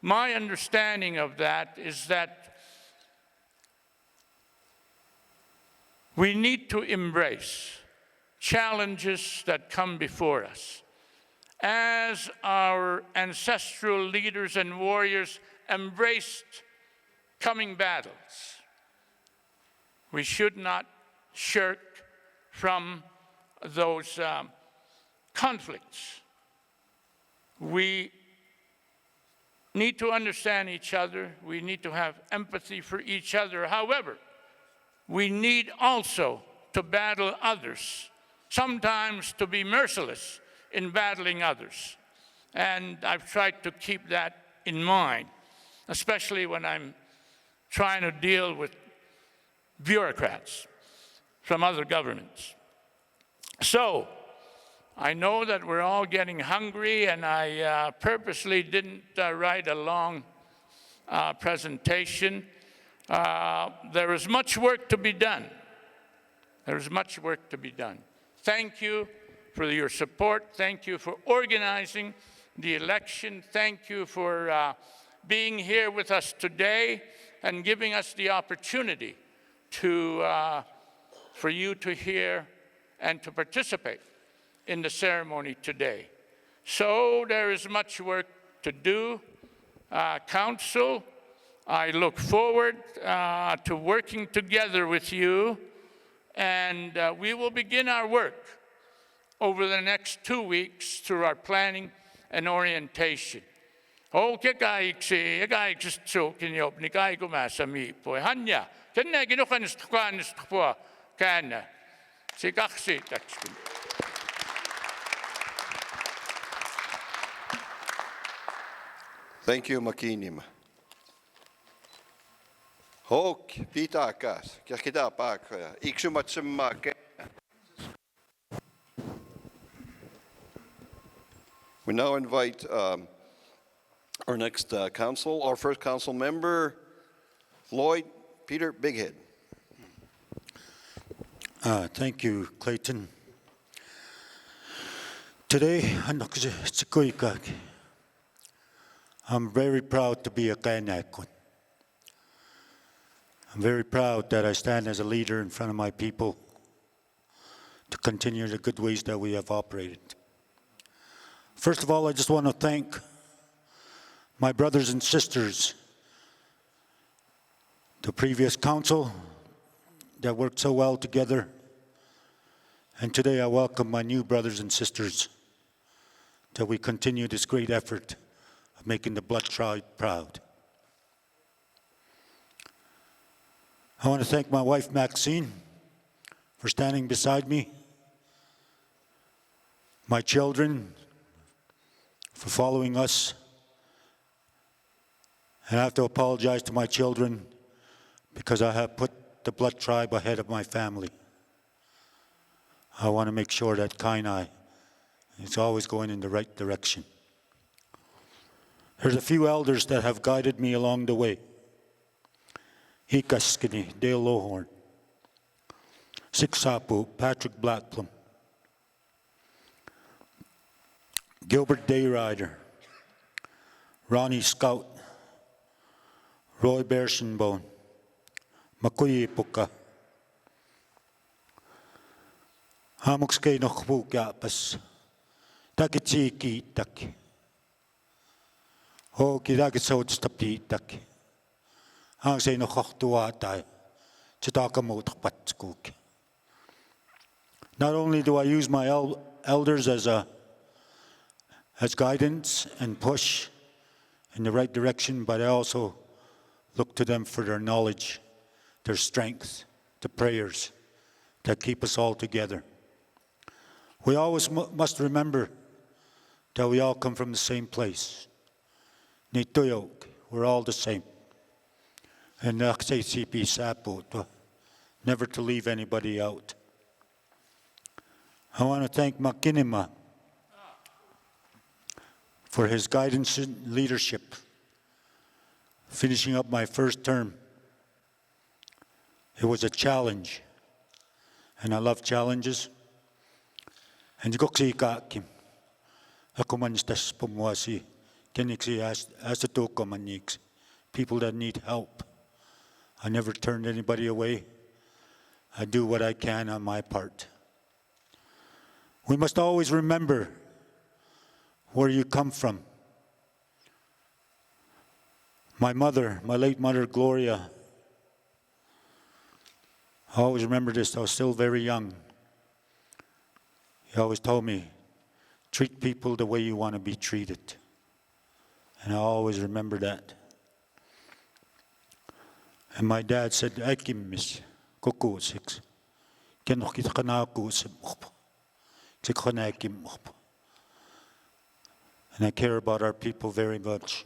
My understanding of that is that we need to embrace challenges that come before us. As our ancestral leaders and warriors embraced coming battles, we should not shirk from those conflicts. We need to understand each other. We need to have empathy for each other. However, we need also to battle others, sometimes to be merciless in battling others. And I've tried to keep that in mind, especially when I'm trying to deal with bureaucrats from other governments. So, I know that we're all getting hungry, and I purposely didn't write a long presentation. There is much work to be done. Thank you for your support. Thank you for organizing the election. Thank you for being here with us today and giving us the opportunity for you to hear and to participate in the ceremony today. So there is much work to do. Council, I look forward to working together with you, and we will begin our work over the next 2 weeks through our planning and orientation. Okay, Thank you, Makinim. Hok, pitakas, kakida pakaya, iksumatsimake. We now invite our next our first council member, Lloyd Peter Bighead. Thank you, Clayton. Today, I'm very proud to be a Kainakwan. I'm very proud that I stand as a leader in front of my people to continue the good ways that we have operated. First of all, I just want to thank my brothers and sisters, the previous council that worked so well together, and today I welcome my new brothers and sisters that we continue this great effort of making the Blood Tribe proud. I want to thank my wife, Maxine, for standing beside me, my children for following us, and I have to apologize to my children because I have put the Blood Tribe ahead of my family. I want to make sure that Kainai is always going in the right direction. There's a few elders that have guided me along the way. Hikaskini, Dale Lohorn, Siksapu, Patrick Blackplum, Gilbert Dayrider, Ronnie Scout, Roy Bershenbone, Makuyi Puka, Hamukske Nochbu Gapas, Takitsiki Taki, Ho Kidakisot Stapi Taki, Hang say no Hochtuatai, Chitakamot. Not only do I use my elders as guidance and push in the right direction, but I also look to them for their knowledge, their strength, the prayers that keep us all together. We always must remember that we all come from the same place. Nituyok, we're all the same. And CP Sapo, never to leave anybody out. I want to thank Makinima for his guidance and leadership, finishing up my first term. It was a challenge, and I love challenges. And goksi kakim, ako manistas pumwasi, keniksi asatuko manix, people that need help. I never turned anybody away. I do what I can on my part. We must always remember where you come from. My mother, my late mother, Gloria, I always remember this. I was still very young. He always told me, treat people the way you want to be treated. And I always remember that. And my dad said, Aikim miss, koko six. Kenok kita kana ko se mokpo. And I care about our people very much.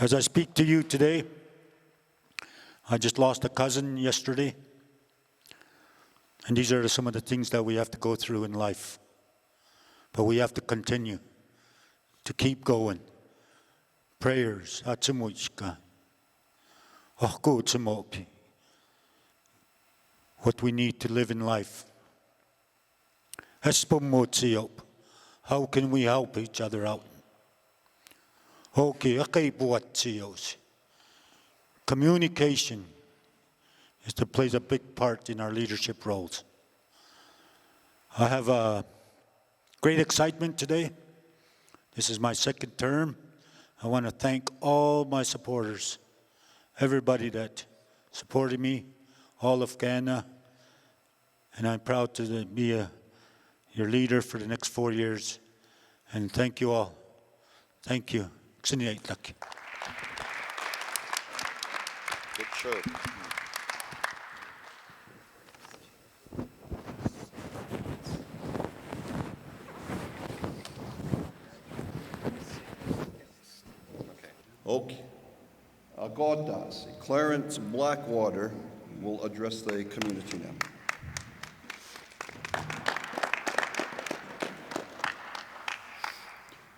As I speak to you today, I just lost a cousin yesterday. And these are some of the things that we have to go through in life. But we have to continue to keep going. Prayers, atsamuchka. What we need to live in life. How can we help each other out? Communication plays a big part in our leadership roles. I have a great excitement today. This is my second term. I want to thank all my supporters, everybody that supported me, all of Ghana, and I'm proud to be your leader for the next 4 years. And thank you all. Thank you. Good show. Okay. God does. Clarence Blackwater will address the community now.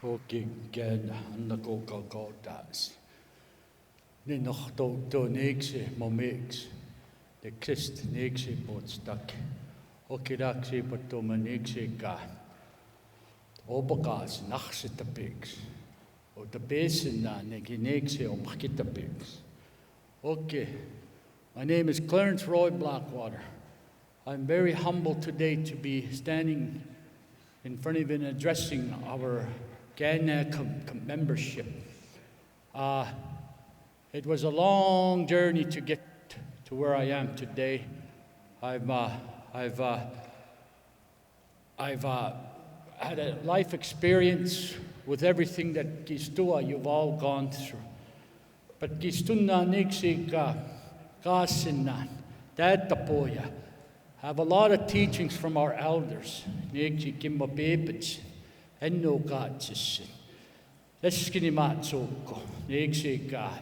Okay, again, na go das. Ni noch to nexe momix. De Christ nexe potstak. Okay, daxe to nexe ka. Obagas nachse tapix. O the basin na nexe omkitapix. Okay. My name is Clarence Roy Blackwater. I'm very humbled today to be standing in front of you and addressing our Ghana membership. It was a long journey to get to where I am today. I've had a life experience with everything that Gistua you've all gone through. But Gistuna Nixika Kasinan, Datapoya, have a lot of teachings from our elders. Nixi Kimba Bebits. Enno kaatsis. Leskini maatsukko. Niksi ka.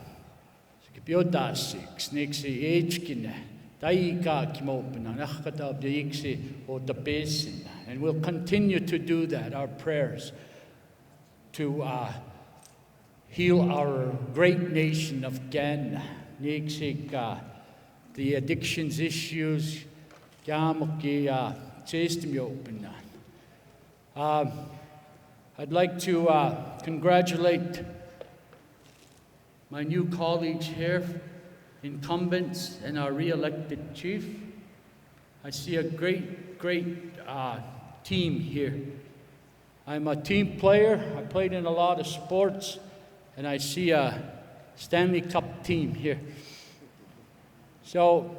Piotassiksi. Niksi eitskine. Taika kimopina, nakata biksi o tapesin. And we'll continue to do that, our prayers, to heal our great nation of Ghana. Niksik, the addictions issues, Yamuki, Chestimopina. I'd like to congratulate my new colleagues here, incumbents and our re-elected chief. I see a great team here. I'm a team player. I played in a lot of sports, and I see a Stanley Cup team here. So,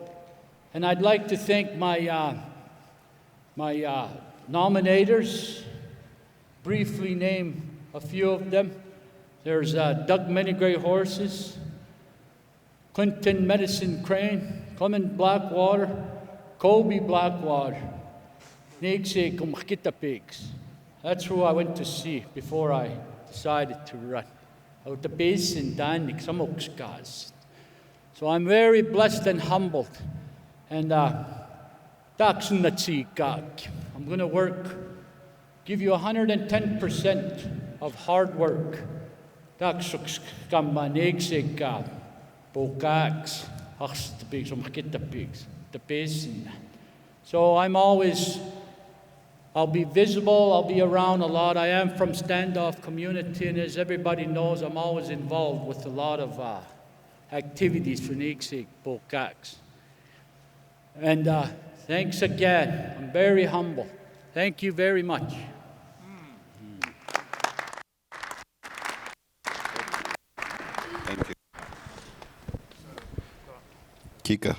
and I'd like to thank my nominators, briefly name a few of them. There's Doug Many Gray Horses, Clinton Medicine Crane, Clement Blackwater, Kobe Blackwater, Nigse Kumkita Pigs. That's who I went to see before I decided to run. Out the basin, Danik, Samokskas. So I'm very blessed and humbled. And I'm going to work, give you 110% of hard work. So I'll be visible, I'll be around a lot. I am from Standoff community, and as everybody knows, I'm always involved with a lot of activities for Niksik Bokaks. And thanks again. I'm very humble. Thank you very much. Thank you. Kika,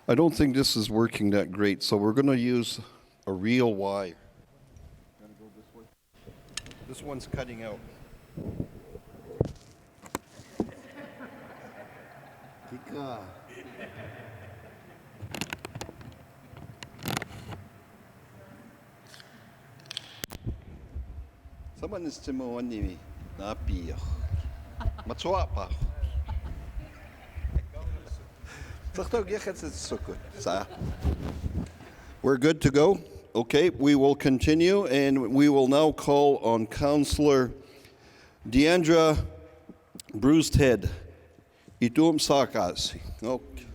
I don't think this is working that great, so we're going to use a real wire. This one's cutting out. Kika. Someone is Timoni Napi. Matsuapa. We're good to go. Okay, we will continue, and we will now call on Councillor Deandra Bruised Head. Itum Sakas. Okay.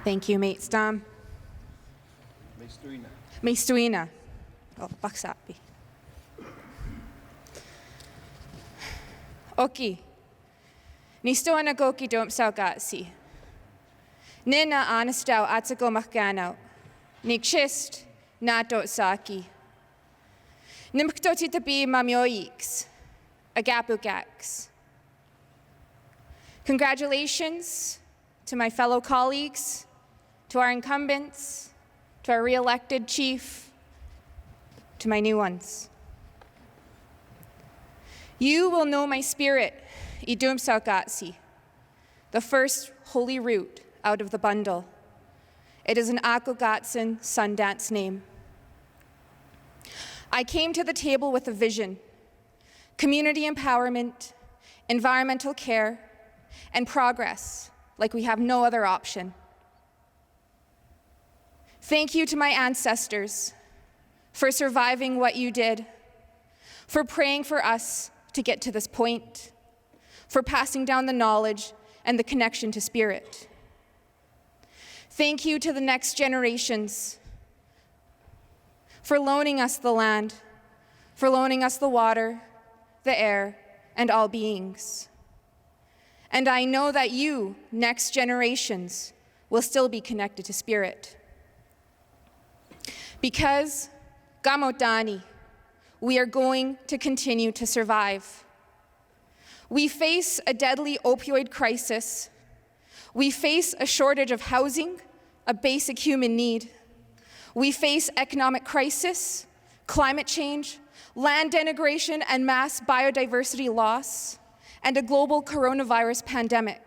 Thank you, mate Stam. Meistuina. Oh, baksapi. Oki. Nistoana goki dom saugatsi. Nina anastau atsago mahganau. Nikshist nato saki. Nimktoti tabi mamioiks. Agapugaks. Congratulations to my fellow colleagues, to our incumbents, to our re-elected chief, to my new ones. You will know my spirit, Idum Saugatsi, the first holy root out of the bundle. It is an Akogatsan Sundance name. I came to the table with a vision, community empowerment, environmental care, and progress like we have no other option. Thank you to my ancestors for surviving what you did, for praying for us to get to this point, for passing down the knowledge and the connection to spirit. Thank you to the next generations for loaning us the land, for loaning us the water, the air, and all beings. And I know that you, next generations, will still be connected to spirit. Because, Gamotani, we are going to continue to survive. We face a deadly opioid crisis. We face a shortage of housing, a basic human need. We face economic crisis, climate change, land denigration and mass biodiversity loss, and a global coronavirus pandemic.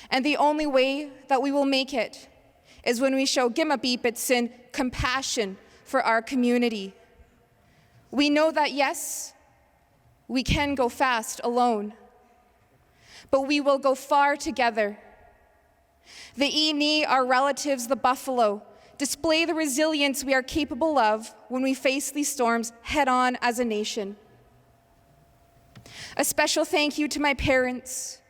And the only way that we will make it is when we show Gimabipitsin compassion for our community. We know that yes, we can go fast alone, but we will go far together. The Ini, our relatives, the buffalo, display the resilience we are capable of when we face these storms head-on as a nation. A special thank you to my parents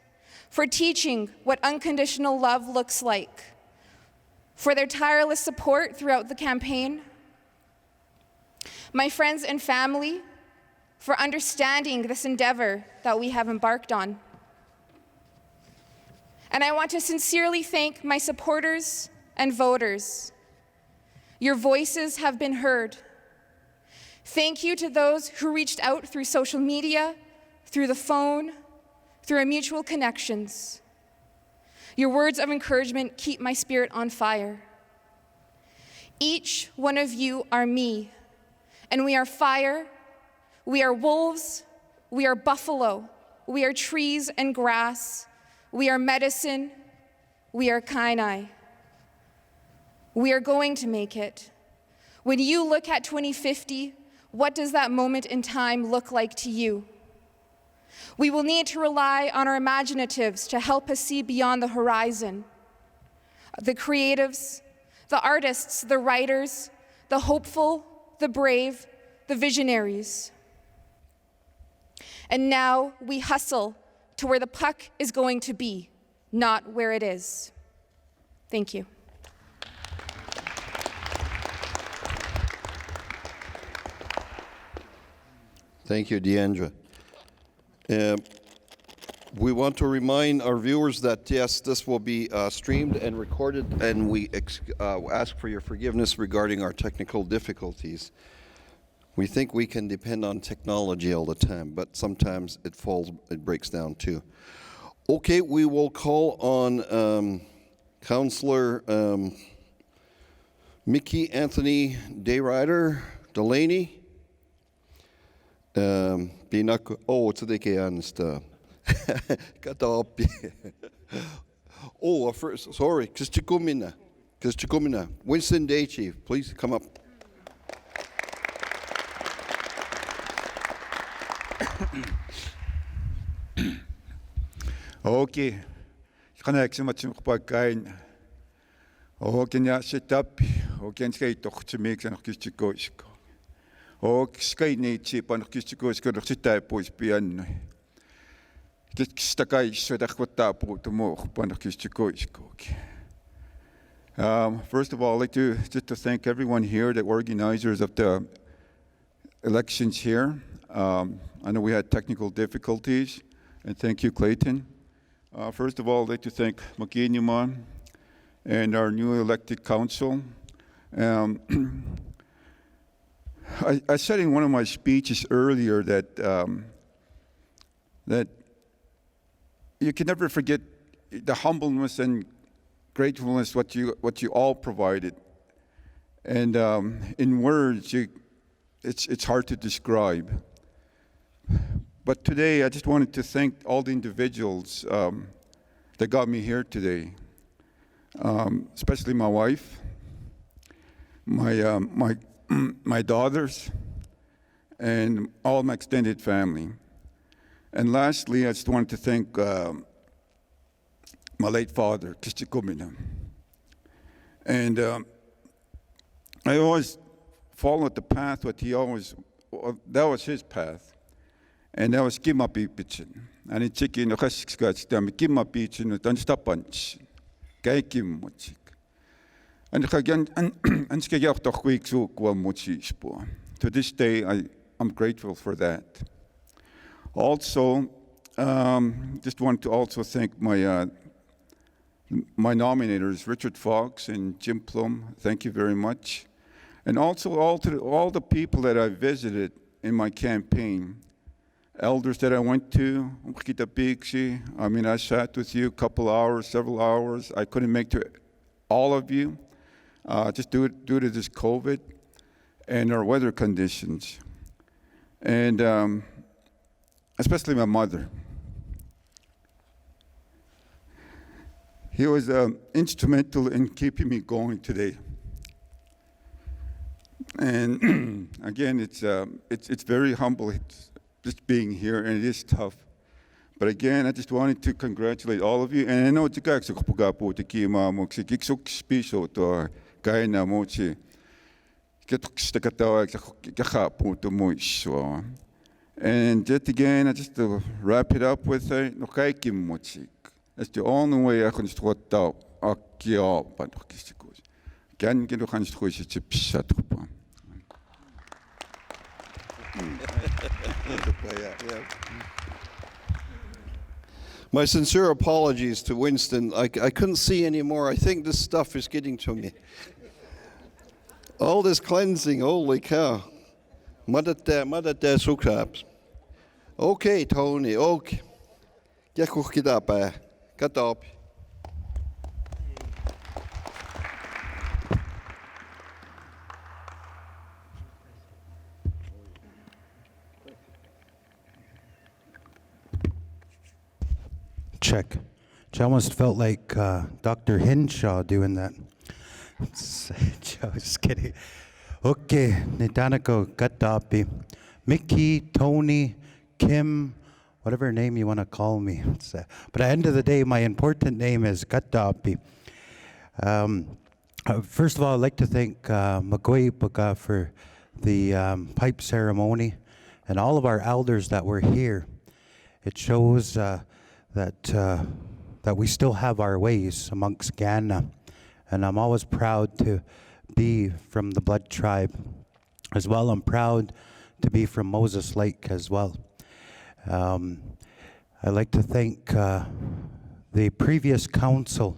for teaching what unconditional love looks like, for their tireless support throughout the campaign. My friends and family for understanding this endeavor that we have embarked on. And I want to sincerely thank my supporters and voters. Your voices have been heard. Thank you to those who reached out through social media, through the phone, through our mutual connections. Your words of encouragement keep my spirit on fire. Each one of you are me, and we are fire, we are wolves, we are buffalo, we are trees and grass, we are medicine, we are kainai. We are going to make it. When you look at 2050, what does that moment in time look like to you? We will need to rely on our imaginatives to help us see beyond the horizon. The creatives, the artists, the writers, the hopeful, the brave, the visionaries. And now we hustle to where the puck is going to be, not where it is. Thank you. Thank you, Deandra. We want to remind our viewers that, yes, this will be streamed and recorded, and we ask for your forgiveness regarding our technical difficulties. We think we can depend on technology all the time, but sometimes it breaks down too. Okay, we will call on Councillor Mickey Anthony Delaney. First, sorry, Kistikumina. Winston Day Chief, please come up. Okay. Kanaaksi matsimukpaakkain. Okenya setup. Okenskei tohtsimik sanokistikoisko. Okskei niitsi panokistikoisko noksitaipuis piannoi. Kistakai sodakwataapu tumoh panokistikoisko. First of all, I'd like to thank everyone here, the organizers of the elections here. I know we had technical difficulties, and thank you, Clayton. First of all, I'd like to thank Makinyama and our new elected council. I said in one of my speeches earlier that that you can never forget the humbleness and gratefulness what you all provided, and in words it's hard to describe. But today I just wanted to thank all the individuals that got me here today, especially my wife, my daughters, and all my extended family. And lastly, I just wanted to thank my late father, Kistikumina. And I always followed the path what he always, that was his path. And that was Kimapipichin. And it's chicken, no Hashkats, Kimapichin, and Stapanch, Kaikimochik. And again, and Skayach doch weeks one mochispor. To this day, I'm grateful for that. Also, just want to also thank my nominators, Richard Fox and Jim Plum. Thank you very much. And also all the people that I visited in my campaign. Elders that I went to, I mean, I sat with you a couple hours, several hours. I couldn't make to all of you, just due to this COVID and our weather conditions. And especially my mother. He was instrumental in keeping me going today. And again, it's very humble. Just being here, and it is tough. But again, I just wanted to congratulate all of you. And I know it's a guy who's po te ki ma mo ki sok special to kaina mo chi. Get and just again, I just to wrap it up with no kaiki mochi. That's the only way I can start out. Akia, but can get a hand to chips at My sincere apologies to Winston. I couldn't see anymore. I think this stuff is getting to me. All this cleansing, holy cow. Madate sukrabs. Okay, Tony, okay. Cut up. Check. It almost felt like Dr. Hinshaw doing that. Just kidding. Okay, Nitanako Gatapi. Mickey, Tony, Kim, whatever name you want to call me. But at the end of the day, my important name is Gatapi. First of all, I'd like to thank Magoi Puka for the pipe ceremony and all of our elders that were here. It shows that we still have our ways amongst Ghana. And I'm always proud to be from the Blood Tribe as well. I'm proud to be from Moses Lake as well. I'd like to thank the previous council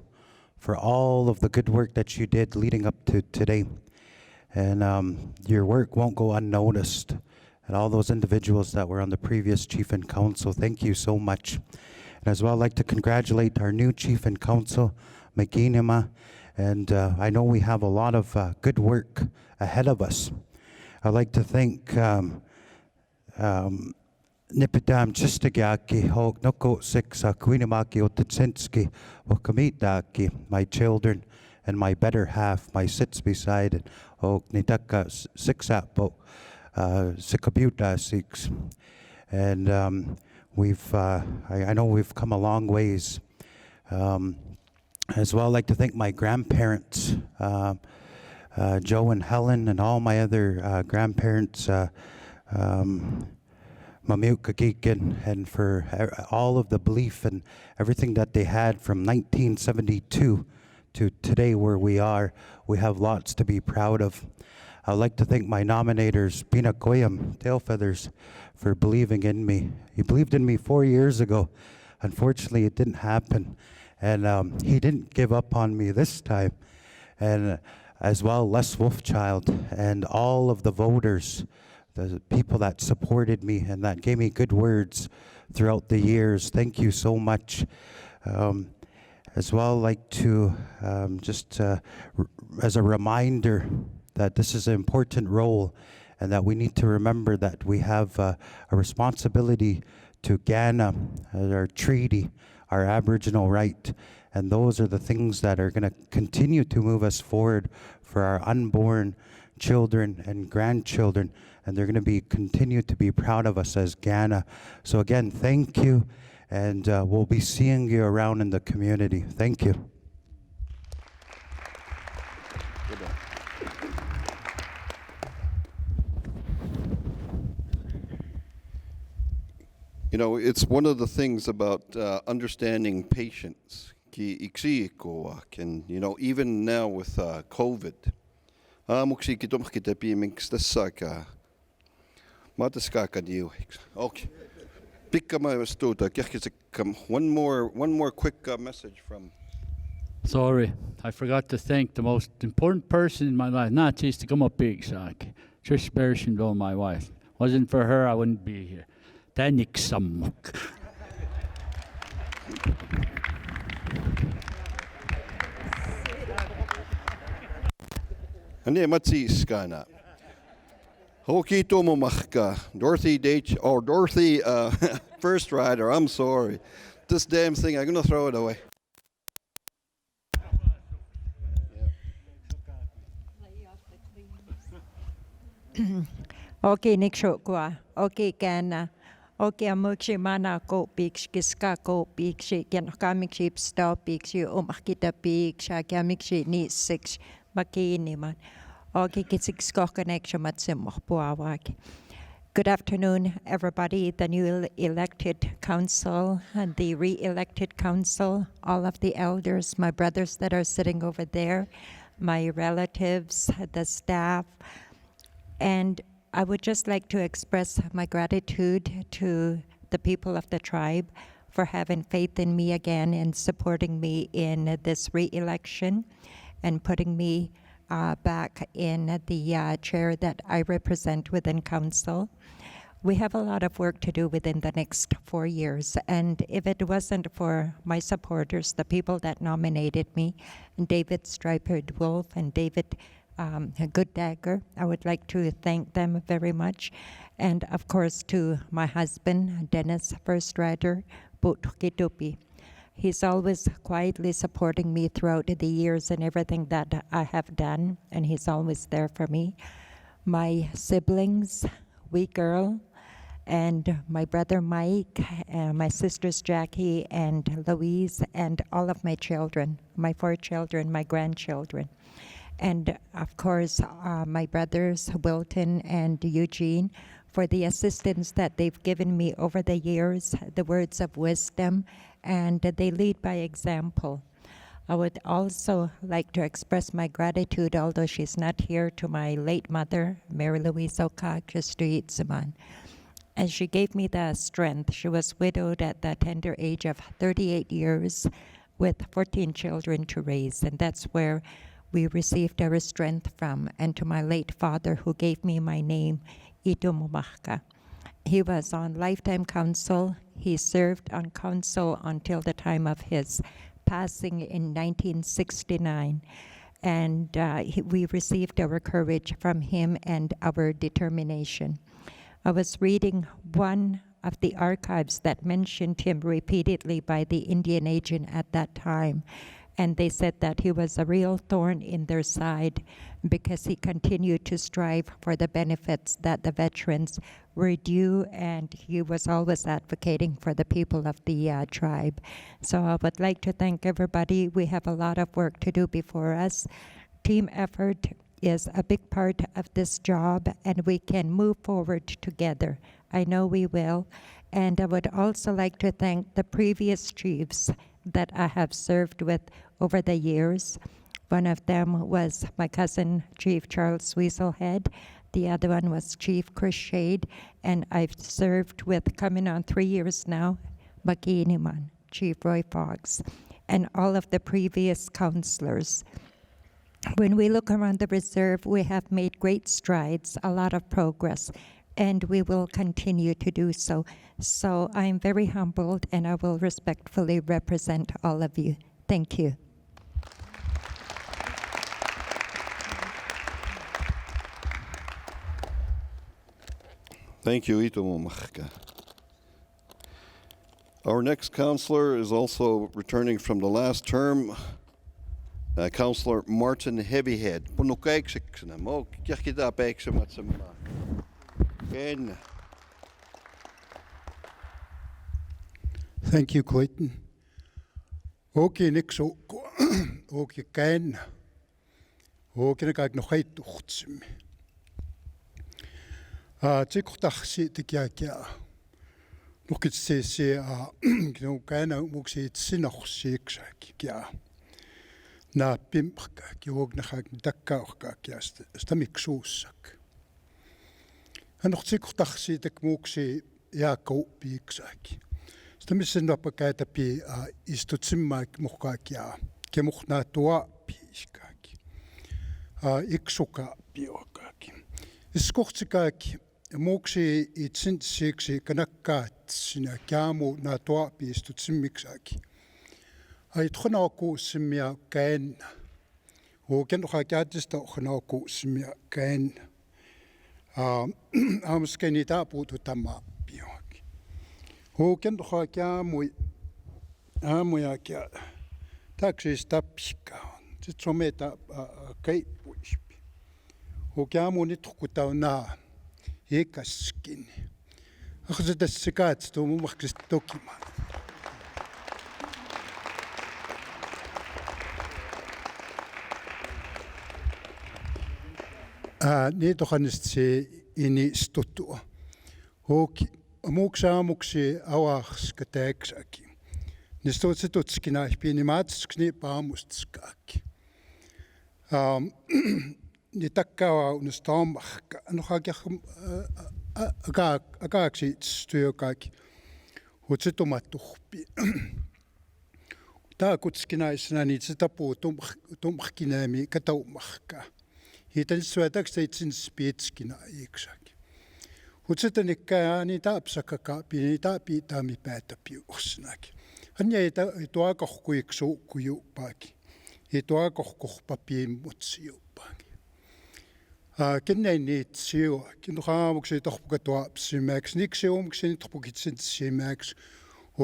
for all of the good work that you did leading up to today. And your work won't go unnoticed. And all those individuals that were on the previous chief and council, thank you so much. And as well, I'd like to congratulate our new chief and council, Maginima. And I know we have a lot of good work ahead of us. I'd like to thank Nipitam Chistagaki, Hok Noko Siksa, Kuinamaki Otatsinski, Wakamitaki, my children and my better half, my sits beside it, Hok Nitaka Siksapo, Sikabuta Siks. And I know we've come a long ways. As well, I'd like to thank my grandparents, Joe and Helen, and all my other grandparents, Mamuk Kagikin, and for all of the belief and everything that they had from 1972 to today where we are. We have lots to be proud of. I'd like to thank my nominators, Pina Koyam, Tailfeathers, for believing in me. He believed in me 4 years ago. Unfortunately, it didn't happen. And he didn't give up on me this time. And as well, Les Wolfchild and all of the voters, the people that supported me and that gave me good words throughout the years. Thank you so much. As well, I'd like to just as a reminder that this is an important role and that we need to remember that we have a responsibility to Ghana, our treaty, our Aboriginal right, and those are the things that are going to continue to move us forward for our unborn children and grandchildren, and they're going to continue to be proud of us as Ghana. So again, thank you, and we'll be seeing you around in the community. Thank you. You know, it's one of the things about understanding patience. And, you know, even now with COVID, okay. One more quick message from. Sorry, I forgot to thank the most important person in my life, not just to come up big, Trish Bershinville, my wife. Wasn't for her, I wouldn't be here. Danik Samuk. Ane matsi skana. Hoki tomo machka. Dorothy Dorothy first rider. I'm sorry. This damn thing, I'm gonna throw it away. Okay, Nick Shokwa. Okay, Ghana. Okia mukshi mana ko piks kiska ko piksi kian kamiksi sto piksi umakita piksha kamiksi ni 6 makini man. Oki kitsik ko connection matsimmo puawaki. Good afternoon, everybody, the new elected council, and the re-elected council, all of the elders, my brothers that are sitting over there, my relatives, the staff, and I would just like to express my gratitude to the people of the tribe for having faith in me again and supporting me in this re-election and putting me back in the chair that I represent within council. We have a lot of work to do within the next 4 years, and if it wasn't for my supporters, the people that nominated me, David Striped Wolf and David Good Dagger, I would like to thank them very much. And of course to my husband, Dennis First Rider Butukitupi. He's always quietly supporting me throughout the years and everything that I have done, and he's always there for me. My siblings, wee girl, and my brother Mike, and my sisters Jackie and Louise, and all of my children, my 4 children, my grandchildren. And of course, my brothers, Wilton and Eugene, for the assistance that they've given me over the years, the words of wisdom, and they lead by example. I would also like to express my gratitude, although she's not here, to my late mother, Mary Louise Okakjistuitsaman. And she gave me the strength. She was widowed at the tender age of 38 years with 14 children to raise, and that's where we received our strength from. And to my late father, who gave me my name, Ito Mumahka. He was on lifetime council. He served on council until the time of his passing in 1969. And we received our courage from him and our determination. I was reading one of the archives that mentioned him repeatedly by the Indian agent at that time. And they said that he was a real thorn in their side because he continued to strive for the benefits that the veterans were due, and he was always advocating for the people of the tribe. So I would like to thank everybody. We have a lot of work to do before us. Team effort is a big part of this job, and we can move forward together. I know we will. And I would also like to thank the previous chiefs that I have served with over the years. One of them was my cousin, Chief Charles Weaselhead. The other one was Chief Chris Shade. And I've served with, coming on 3 years now, Makiniman, Chief Roy Fox, and all of the previous counselors. When we look around the reserve, we have made great strides, a lot of progress, and we will continue to do so. So I'm very humbled, and I will respectfully represent all of you. Thank you. Thank you, Ito Mumahka. Our next counselor is also returning from the last term, Councillor Martin Heavyhead. Thank you, Clayton. Okay, next okay, can okay, I no hate to him. Tikutaxi tikiakia. Look at say, no can out muxi sinoch six kia. Na pimpka, kiwogna dakka kiast, stamiksusak. And noch tikutaxi tikmuxi jako pixaki. Stamisen napakaitapi istutsimmak mukakia, kemuchna tua piskaki. Iksuka piokaki. Iskochtikaki. Muksi itsintsiksi kanakkaat sinä kiamu na tuapi istutsimmiksaki. Ai tkhonauku simia kaenna. Huoken uhakiatista tkhonauku simia kaenna. Amskeni taapuutu tämä pioaki. Huoken uhakiamui aamujakia taksis tapsika. Sitsometa keipuispi. Huokiamu nitkhutaunaa. Ekaskini. Ako sa sikat tumakristoki man. Nito kanistsi ini stuttua. Hoki muksaamuksi awaks kateksaki. Nistotsitutskina ihpinimaatskni paamustskaki. Nitakkawa unstammakka. Anohakiahum akaaksi styökaki. Hutsitumattuhpi. Taakutskina isna nitsitapu tummakkinami kataumakka. Hitan suetaksi itsin spiitskina iksaki. Hutsitanikka ni taapsakaka pini taapitaami päätäpiuksnaki. Anja ei tuakohkuiksu kujupaki. Ei tuakohkuhpapiimmutsiupaki. Kennäin niitä sijoa. Kinnuhaamuksi tohpuka tuapsimäksi. Niksiumksi ni tohpukitsitsimäksi.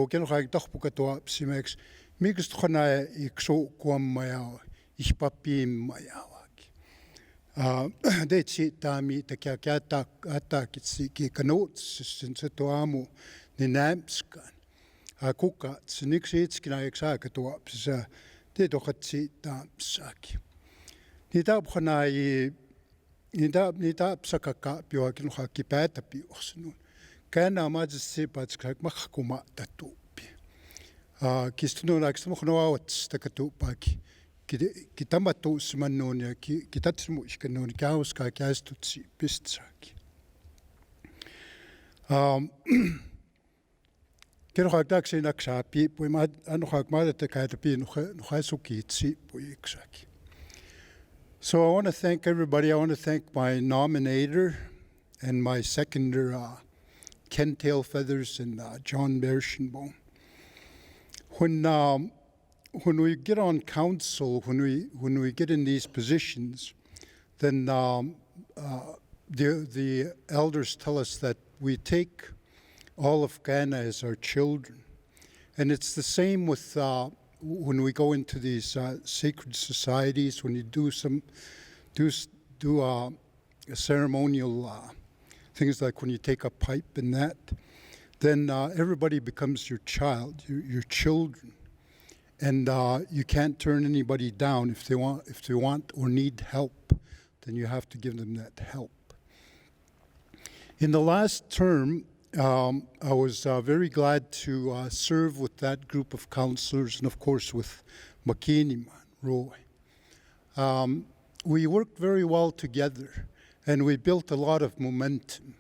Kinnuhaaki tohpuka tuapsimäksi. Miksi tuhanaa iksu kuommajaa. Ihpapiimmajaa. Deitsi taami takia kätakitsi kiikanoutsin se tuamu ni nämskan. Kukat, niksi itskina eksaaka tuapsisa, te tohatsi taamsaki. Niitä apsakaka pioakin hakki päätä pioksenun. Käännä maatsi patskak mahkuma tatuupi. Kistunun aiksta muhno autsista katuupaki. Kitamattuus mannuun ja kitatsimuiskannuun käuskaa käistutsi pistsaaki. Kerrohaak taakse naksaa piipui, annohaak maadetta käytä piinuhai sukiitsi puiksaki. So I want to thank everybody. I want to thank my nominator and my seconder, Ken Tailfeathers and John Bershenbaum. When we get on council, when we get in these positions, then the elders tell us that we take all of Ghana as our children, and it's the same with when we go into these sacred societies. When you do ceremonial things like when you take a pipe and that, then everybody becomes your child, your children. And you can't turn anybody down if they want or need help, then you have to give them that help. In the last term, I was very glad to serve with that group of councillors and of course with Makiniman, Roy. We worked very well together and we built a lot of momentum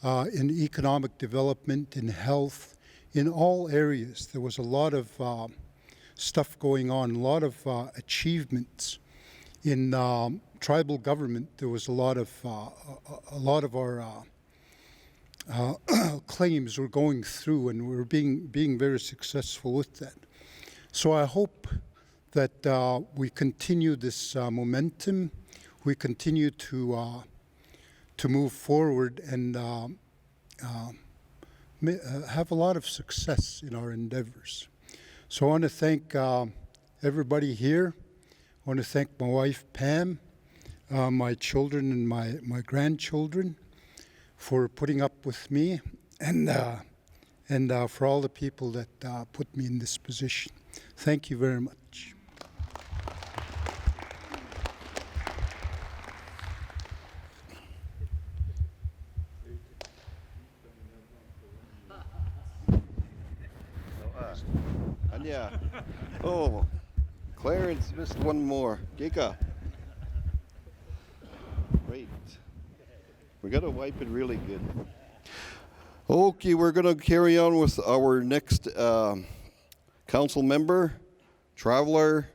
in economic development, in health, in all areas. There was a lot of stuff going on, a lot of achievements in tribal government. There was a lot of our claims were going through, and we were being very successful with that. So I hope that we continue this momentum, we continue to move forward and have a lot of success in our endeavors. So I want to thank everybody here. I want to thank my wife, Pam, my children and my grandchildren for putting up with me and for all the people that put me in this position. Thank you very much. Anya. Oh, Clarence missed one more. Giga. Great. We got to wipe it really good. Okay, we're going to carry on with our next council member, Traveler,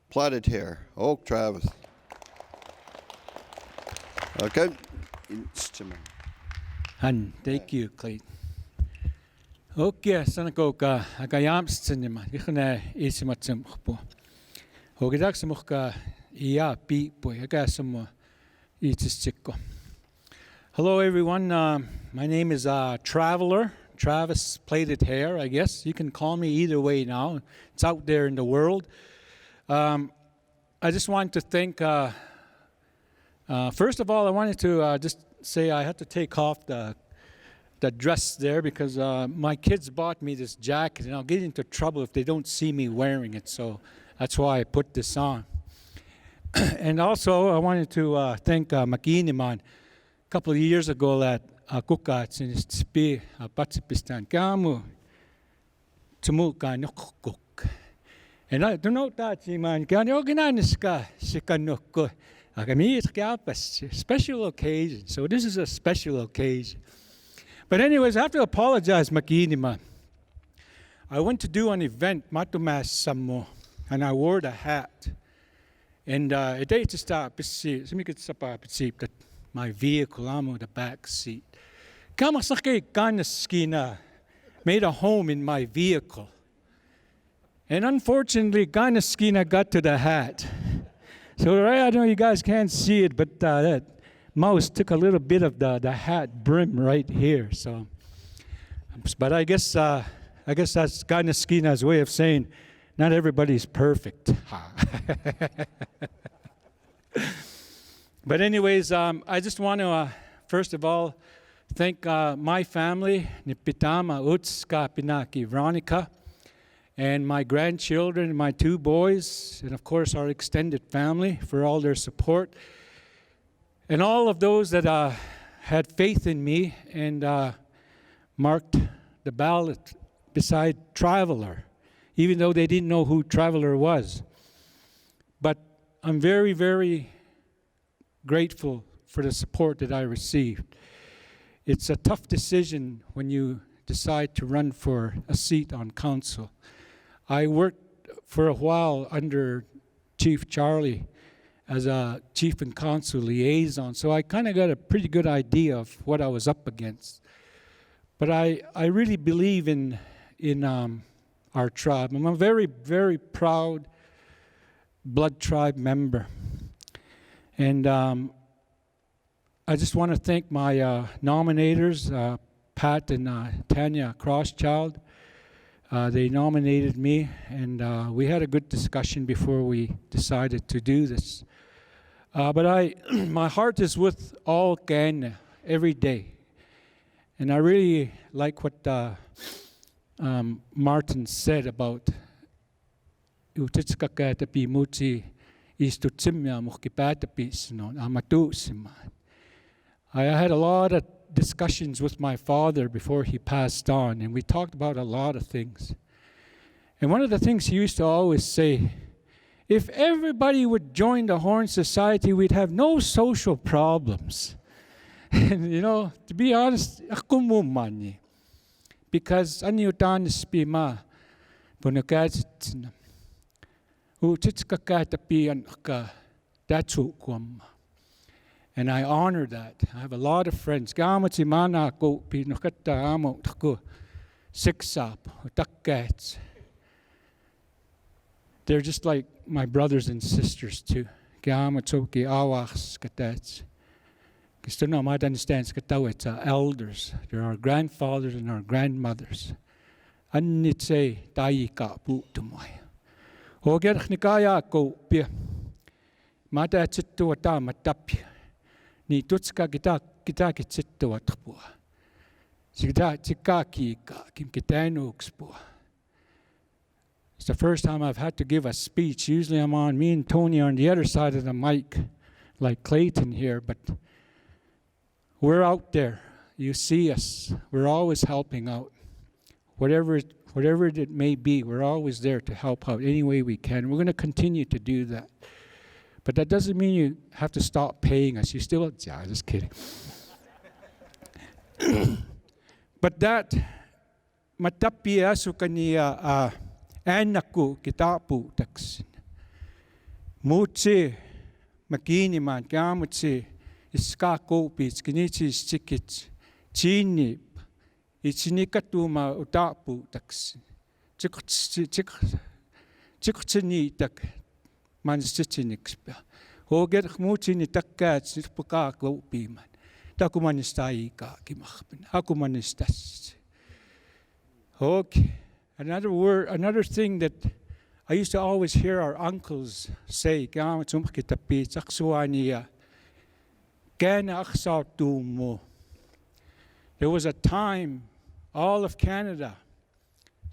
Plaited Hair. Oh, Travis. Okay. Thank you, Clayton. Okay, sanakoka agayamstsinima ikhna isimatsimkhpo. Hogidaksimukka iya pipo agasimo itsikko. Hello everyone, my name is Traveler, Travis Plaited Hair, I guess. You can call me either way now. It's out there in the world. I just wanted to thank, first of all, I wanted to just say I had to take off the the dress there because my kids bought me this jacket, and I'll get into trouble if they don't see me wearing it. So that's why I put this on. And also, I wanted to thank Makiniman. A couple of years ago at Kukats in Spi, Patsipistan, Kamu, Tumuka Nokuk. And I don't know that, man, Ganoganaska, Sikanoko. Special occasion. So this is a special occasion. But anyways, I have to apologize, Makiniman. I went to do an event, Matumas Samo, and I wore the hat. And a day to stop, that my vehicle, I'm on the back seat. Kamasake Ganaskina made a home in my vehicle. And unfortunately, Ganaskina got to the hat. So right, I know you guys can't see it, but that mouse took a little bit of the hat brim right here. So, but I guess that's Ganaskina's way of saying not everybody's perfect. But anyways, I just want to first of all thank my family, Nipitama Utska Pinaki Veronica, and my grandchildren, my 2 boys, and of course our extended family for all their support. And all of those that had faith in me and marked the ballot beside Traveler, even though they didn't know who Traveler was. But I'm very, very grateful for the support that I received. It's a tough decision when you decide to run for a seat on council. I worked for a while under Chief Charlie as a chief and council liaison, so I kind of got a pretty good idea of what I was up against. But I really believe in our tribe. I'm a very, very proud blood tribe member. And I just want to thank my nominators, Pat and Tanya Crosschild. They nominated me, and we had a good discussion before we decided to do this. But my heart is with all Ghana every day. And I really like what Martin said about I had a lot of discussions with my father before he passed on, and we talked about a lot of things. And one of the things he used to always say, if everybody would join the Horn Society, we'd have no social problems. And you know, to be honest, ako mo man because anyo tan spima ponakats utitskakatapian ka datsukwam. And I honor that. I have a lot of friends. Gamati mana ko pinokata amo tako siksap takats. They're just like my brothers and sisters too. Gamatsoki awaks katats. Because no might understand it's elders. There are grandfathers and our grandmothers. Annitse daika putumoy. Hogerch nikaya ko pia. Mata tsittu ata matapia. Ni tutska kita kitsittu atpua. Sigda tsikaki ka kim kitano expua. It's the first time I've had to give a speech. Usually I'm on, me and Tony are on the other side of the mic, like Clayton here, but we're out there. You see us. We're always helping out. Whatever it may be, we're always there to help out any way we can. We're going to continue to do that. But that doesn't mean you have to stop paying us. You still, yeah, just kidding. But that, matapia sukania anaku kitapu taksin. Mutsi makini man kamutsi iska kopits kinichi stikits chini ichinikatuma utapu taksin. Chikutsini tak manstitsinixpia. Hoger mutsi takats nipaka kopiman. Takumanistai ka kimachpin. Akumanistas. Okay. Another thing that I used to always hear our uncles say, Gana aksa tumo. There was a time, all of Canada,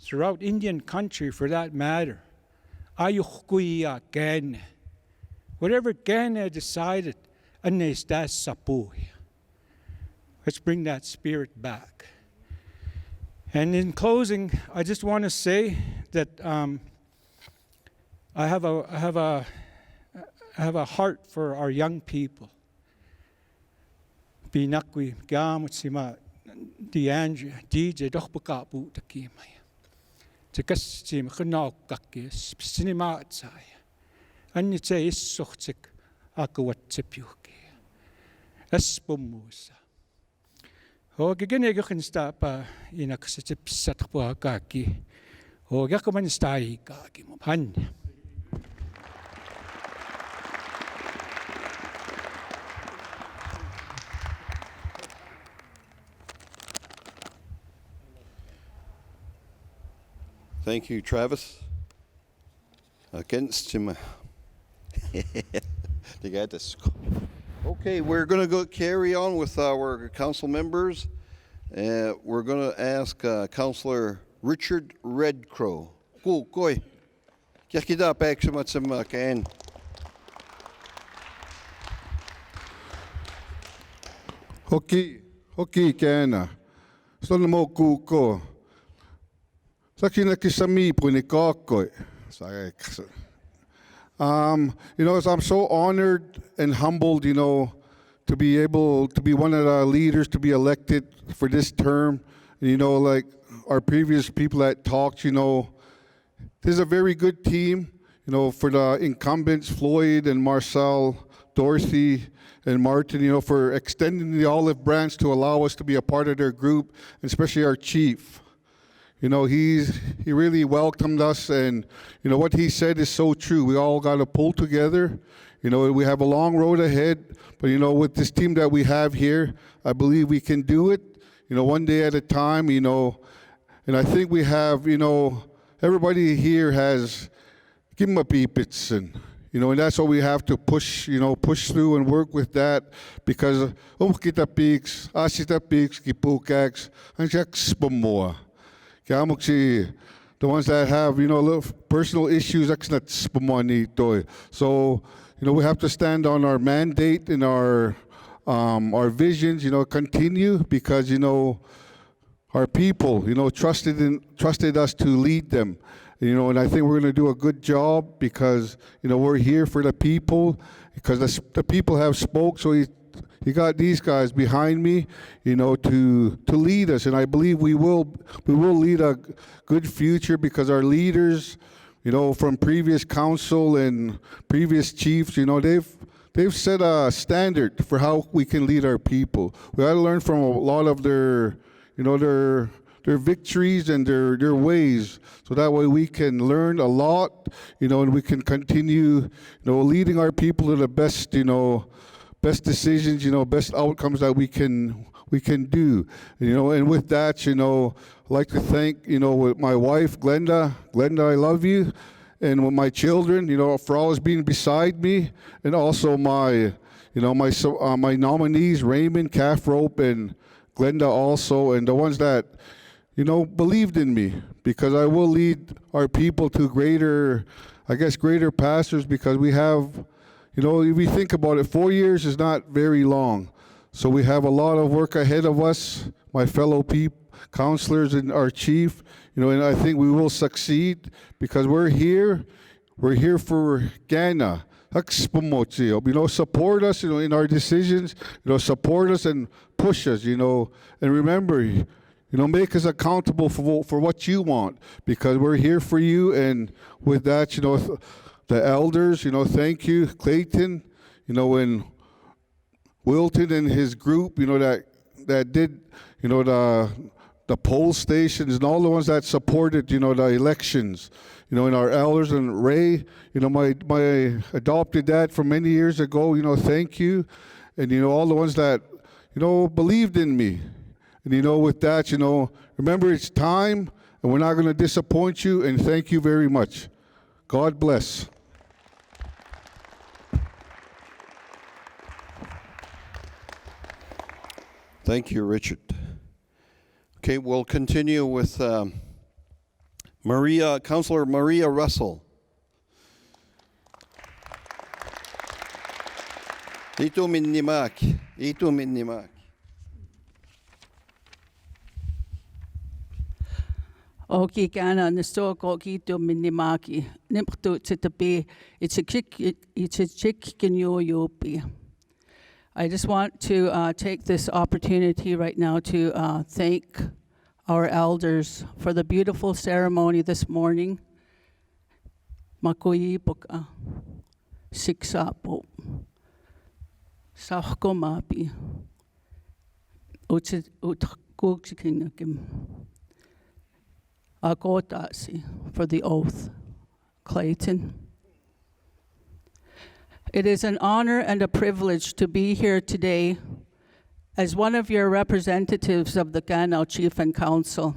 throughout Indian country for that matter, ayukuya Ghana. Whatever Ghana decided, anestas sapuya. Let's bring that spirit back. And in closing, I just want to say that I have a heart for our young people. Binakwi gamut sima D'Andrea DJ doch bekapu takimaya. Tikas sim khnok kakis sinima tsaya. Anni tse issochtik akawat tsepyuki. Espumusa. O gigene gakhin sta pa inaksitip satpua kaki. O gakaman stai kaki mo han. Thank you, Travis. Against him. Okay, we're going to carry on with our council members. We're going to ask Councillor Richard Redcrow. Koi. Yakida Paxamatsama can. Hoki kana. Stone mo kuko. Sakina kisami punikakoi. I'm so honored and humbled, to be able to be one of the leaders to be elected for this term. Like our previous people that talked, this is a very good team, for the incumbents, Floyd and Marcel, Dorothy and Martin, for extending the olive branch to allow us to be a part of their group, and especially our chief. He really welcomed us, and what he said is so true. We all got to pull together. We have a long road ahead, but with this team that we have here, I believe we can do it. One day at a time. And I think we have. Everybody here has give them a beepits, and that's what we have to push. Push through and work with that, because kita pigs, asita pigs, kipukaks, and jakspamoa. The ones that have, little personal issues, so, we have to stand on our mandate and our visions, continue, because, our people, trusted us to lead them, and I think we're going to do a good job, because, we're here for the people, because the people have spoke, so you got these guys behind me, to lead us, and I believe we will lead a good future, because our leaders, from previous council and previous chiefs, they've set a standard for how we can lead our people. We got to learn from a lot of their victories and their ways, so that way we can learn a lot, and we can continue, leading our people to the best, best decisions, best outcomes that we can do, and with that, I'd like to thank, with my wife, Glenda, I love you, and with my children, for always being beside me, and also my, my nominees, Raymond, Calf Rope, and Glenda also, and the ones that, believed in me, because I will lead our people to greater pastures, because we have, if you think about it, 4 years is not very long. So we have a lot of work ahead of us, my fellow counselors and our chief, and I think we will succeed, because we're here for Ghana. Support us, in our decisions, support us and push us, and remember, make us accountable for what you want, because we're here for you, and with that, the elders, thank you, Clayton, and Wilton and his group, that did, the poll stations and all the ones that supported, the elections, and our elders, and Ray, my adopted dad from many years ago, thank you, and all the ones that, believed in me, and with that, remember it's time, and we're not going to disappoint you, and thank you very much. God bless. Thank you, Richard. Okay, we'll continue with Councillor Maria Russell. Ito minnimak. Oki kana nistoko kito minimaki. Nimtu titapi it's a chick yopi. I just want to take this opportunity right now to thank our elders for the beautiful ceremony this morning. Makoyi buka siksapo sahko mapi utkukinakim. Agotasi for the oath. Clayton. It is an honor and a privilege to be here today as one of your representatives of the Gano Chief and Council.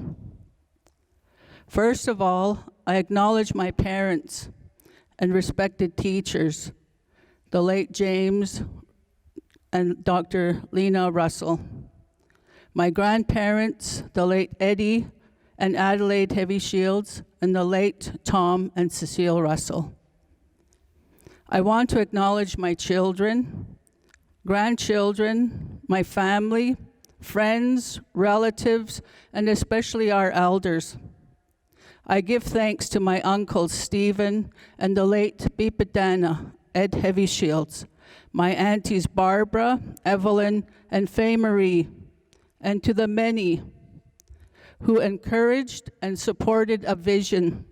First of all, I acknowledge my parents and respected teachers, the late James and Dr. Lena Russell, my grandparents, the late Eddie and Adelaide Heavy Shields, and the late Tom and Cecile Russell. I want to acknowledge my children, grandchildren, my family, friends, relatives, and especially our elders. I give thanks to my uncles Stephen and the late Bipedana, Ed Heavy Shields, my aunties Barbara, Evelyn, and Faye Marie, and to the many who encouraged and supported a vision,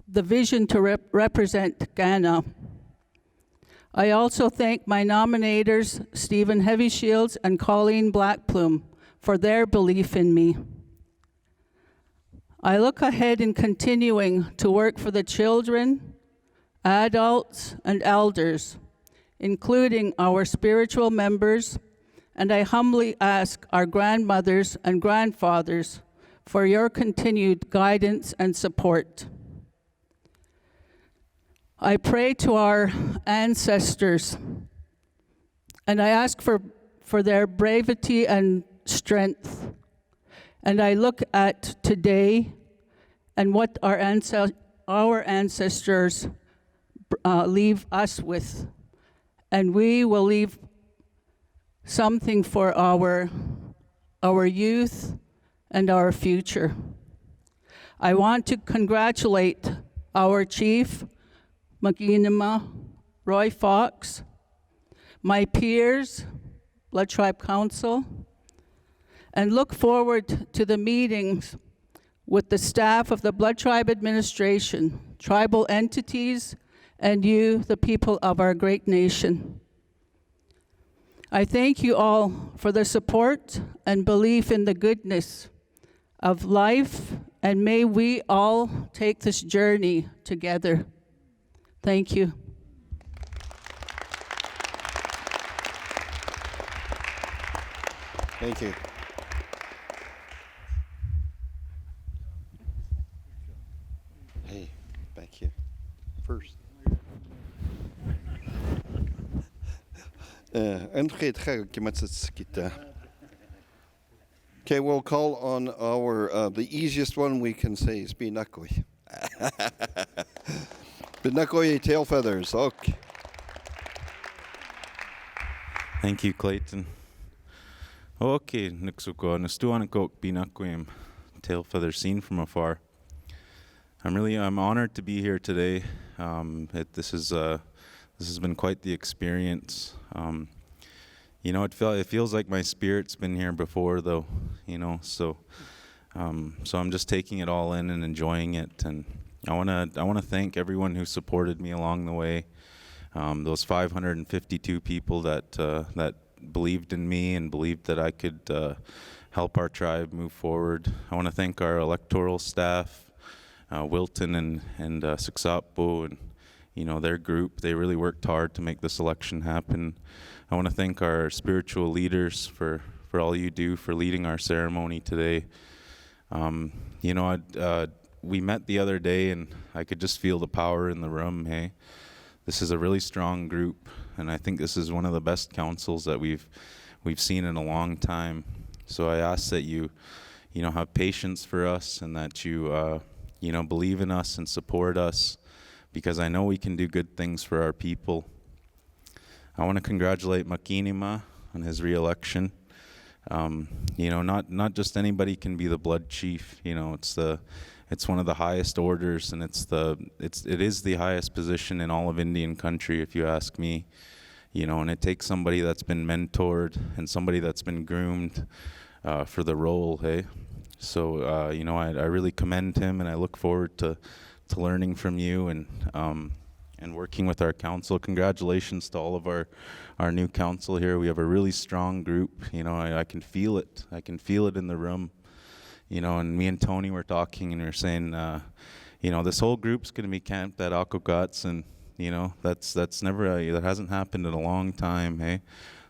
the vision to represent Ghana. I also thank my nominators, Stephen Heavy Shields and Colleen Blackplume, for their belief in me. I look ahead in continuing to work for the children, adults, and elders, including our spiritual members, and I humbly ask our grandmothers and grandfathers for your continued guidance and support. I pray to our ancestors, and I ask for their bravery and strength. And I look at today and what our ancestors leave us with, and we will leave something for our youth and our future. I want to congratulate our chief, Maginima, Roy Fox, my peers, Blood Tribe Council, and look forward to the meetings with the staff of the Blood Tribe Administration, tribal entities, and you, the people of our great nation. I thank you all for the support and belief in the goodness of life, and may we all take this journey together. Thank you. Thank you. Hey, back here. First. Okay, we'll call on our, the easiest one we can say is Binakoi. Binakoi tail feathers, okay. Thank you, Clayton. Okay, Nixuko, Nastuanakok Binakwim, tail feather seen from afar. I'm honored to be here today. This has been quite the experience. You know, it feels like my spirit's been here before, though. You know, so I'm just taking it all in and enjoying it. And I wanna thank everyone who supported me along the way. Those 552 people that believed in me and believed that I could help our tribe move forward. I want to thank our electoral staff, Wilton and Siksappo, and you know, their group. They really worked hard to make this election happen. I want to thank our spiritual leaders for all you do for leading our ceremony today. You know, we met the other day and I could just feel the power in the room, hey? This is a really strong group, and I think this is one of the best councils that we've seen in a long time. So I ask that you have patience for us, and that you, believe in us and support us, because I know we can do good things for our people. I want to congratulate Makinima on his re-election. Not just anybody can be the blood chief. It's one of the highest orders, and it is the highest position in all of Indian country, if you ask me. And it takes somebody that's been mentored and somebody that's been groomed for the role, hey? So, I really commend him, and I look forward to learning from you and working with our council. Congratulations to all of our new council here. We have a really strong group. I can feel it. I can feel it in the room. And me and Tony were talking, and we were saying, this whole group's going to be camped at Akogats, and that's never that hasn't happened in a long time, hey?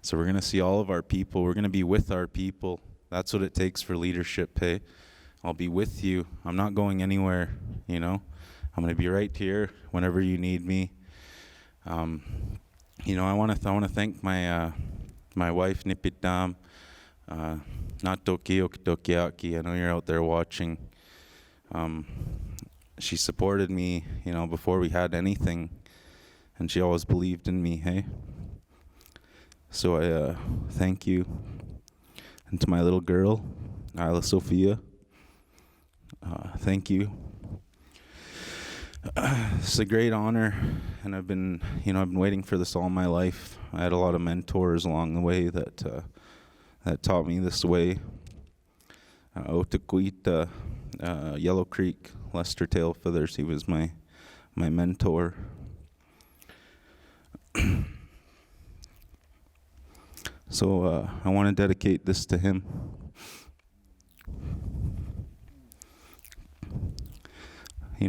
So we're going to see all of our people. We're going to be with our people. That's what it takes for leadership, hey? I'll be with you. I'm not going anywhere, I'm going to be right here whenever you need me. I want to thank my wife Nipitam, Natoki Okitokiaki. I know you're out there watching. She supported me, before we had anything, and she always believed in me, hey? So I thank you. And to my little girl, Isla Sophia, thank you. It's a great honor, and I've been waiting for this all my life. I had a lot of mentors along the way that taught me this way. Otakuita, Yellow Creek, Lester Tail Feathers, he was my mentor. So I want to dedicate this to him.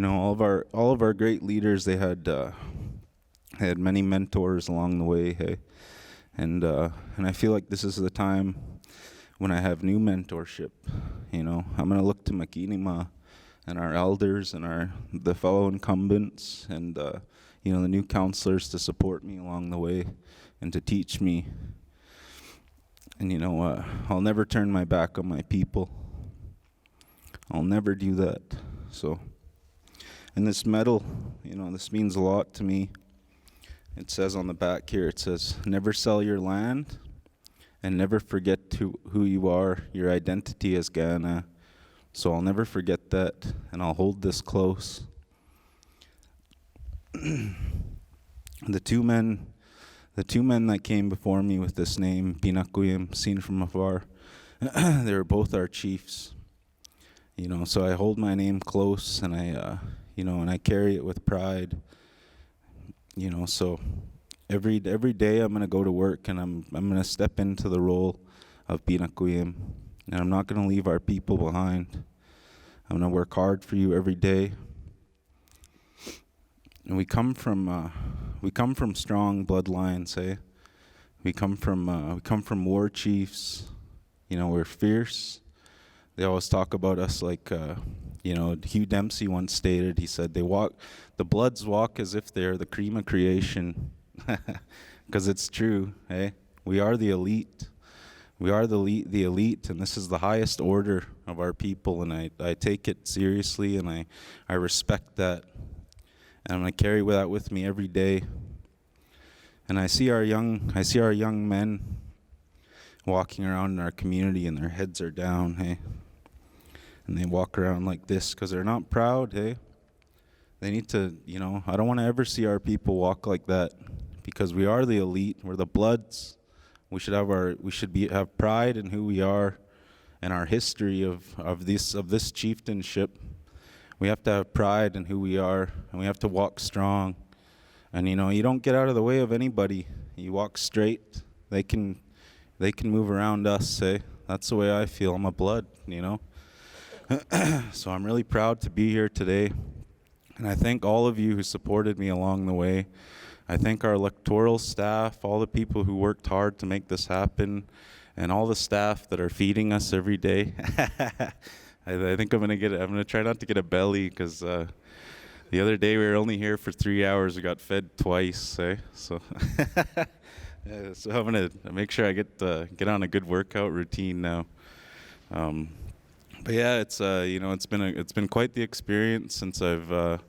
All of our great leaders, they had many mentors along the way, hey? And I feel like this is the time when I have new mentorship. I'm gonna look to Makinima and our elders and the fellow incumbents and the new counselors to support me along the way and to teach me. And I'll never turn my back on my people. I'll never do that. So, and this medal, this means a lot to me. It says on the back here, it says, never sell your land and never forget who you are, your identity as Guyana. So I'll never forget that, and I'll hold this close. The two men that came before me with this name, Pinakuyim, seen from afar, they were both our chiefs. So I hold my name close, and I carry it with pride. So every day I'm gonna go to work, and I'm gonna step into the role of Pinakuyim, and I'm not gonna leave our people behind. I'm gonna work hard for you every day. And we come from strong bloodlines, eh? We come from war chiefs. We're fierce. They always talk about us like, Hugh Dempsey once stated. He said the Bloods walk as if they're the cream of creation, because it's true, eh? We are the elite. We are the elite, and this is the highest order of our people, and I take it seriously, and I respect that. And I'm going to carry that with me every day. And I see our young men walking around in our community, and their heads are down, hey? And they walk around like this because they're not proud, hey? They need to, I don't want to ever see our people walk like that, because we are the elite. We're the Bloods. We should have pride in who we are and our history of this chieftainship. We have to have pride in who we are, and we have to walk strong. And you don't get out of the way of anybody. You walk straight. They can move around us, hey? That's the way I feel. I'm a Blood, So I'm really proud to be here today. And I thank all of you who supported me along the way. I thank our electoral staff, all the people who worked hard to make this happen, and all the staff that are feeding us every day. I think I'm gonna try not to get a belly, because the other day we were only here for 3 hours. We got fed twice, eh? So, so I'm gonna make sure I get on a good workout routine now. But yeah, it's it's been quite the experience since I've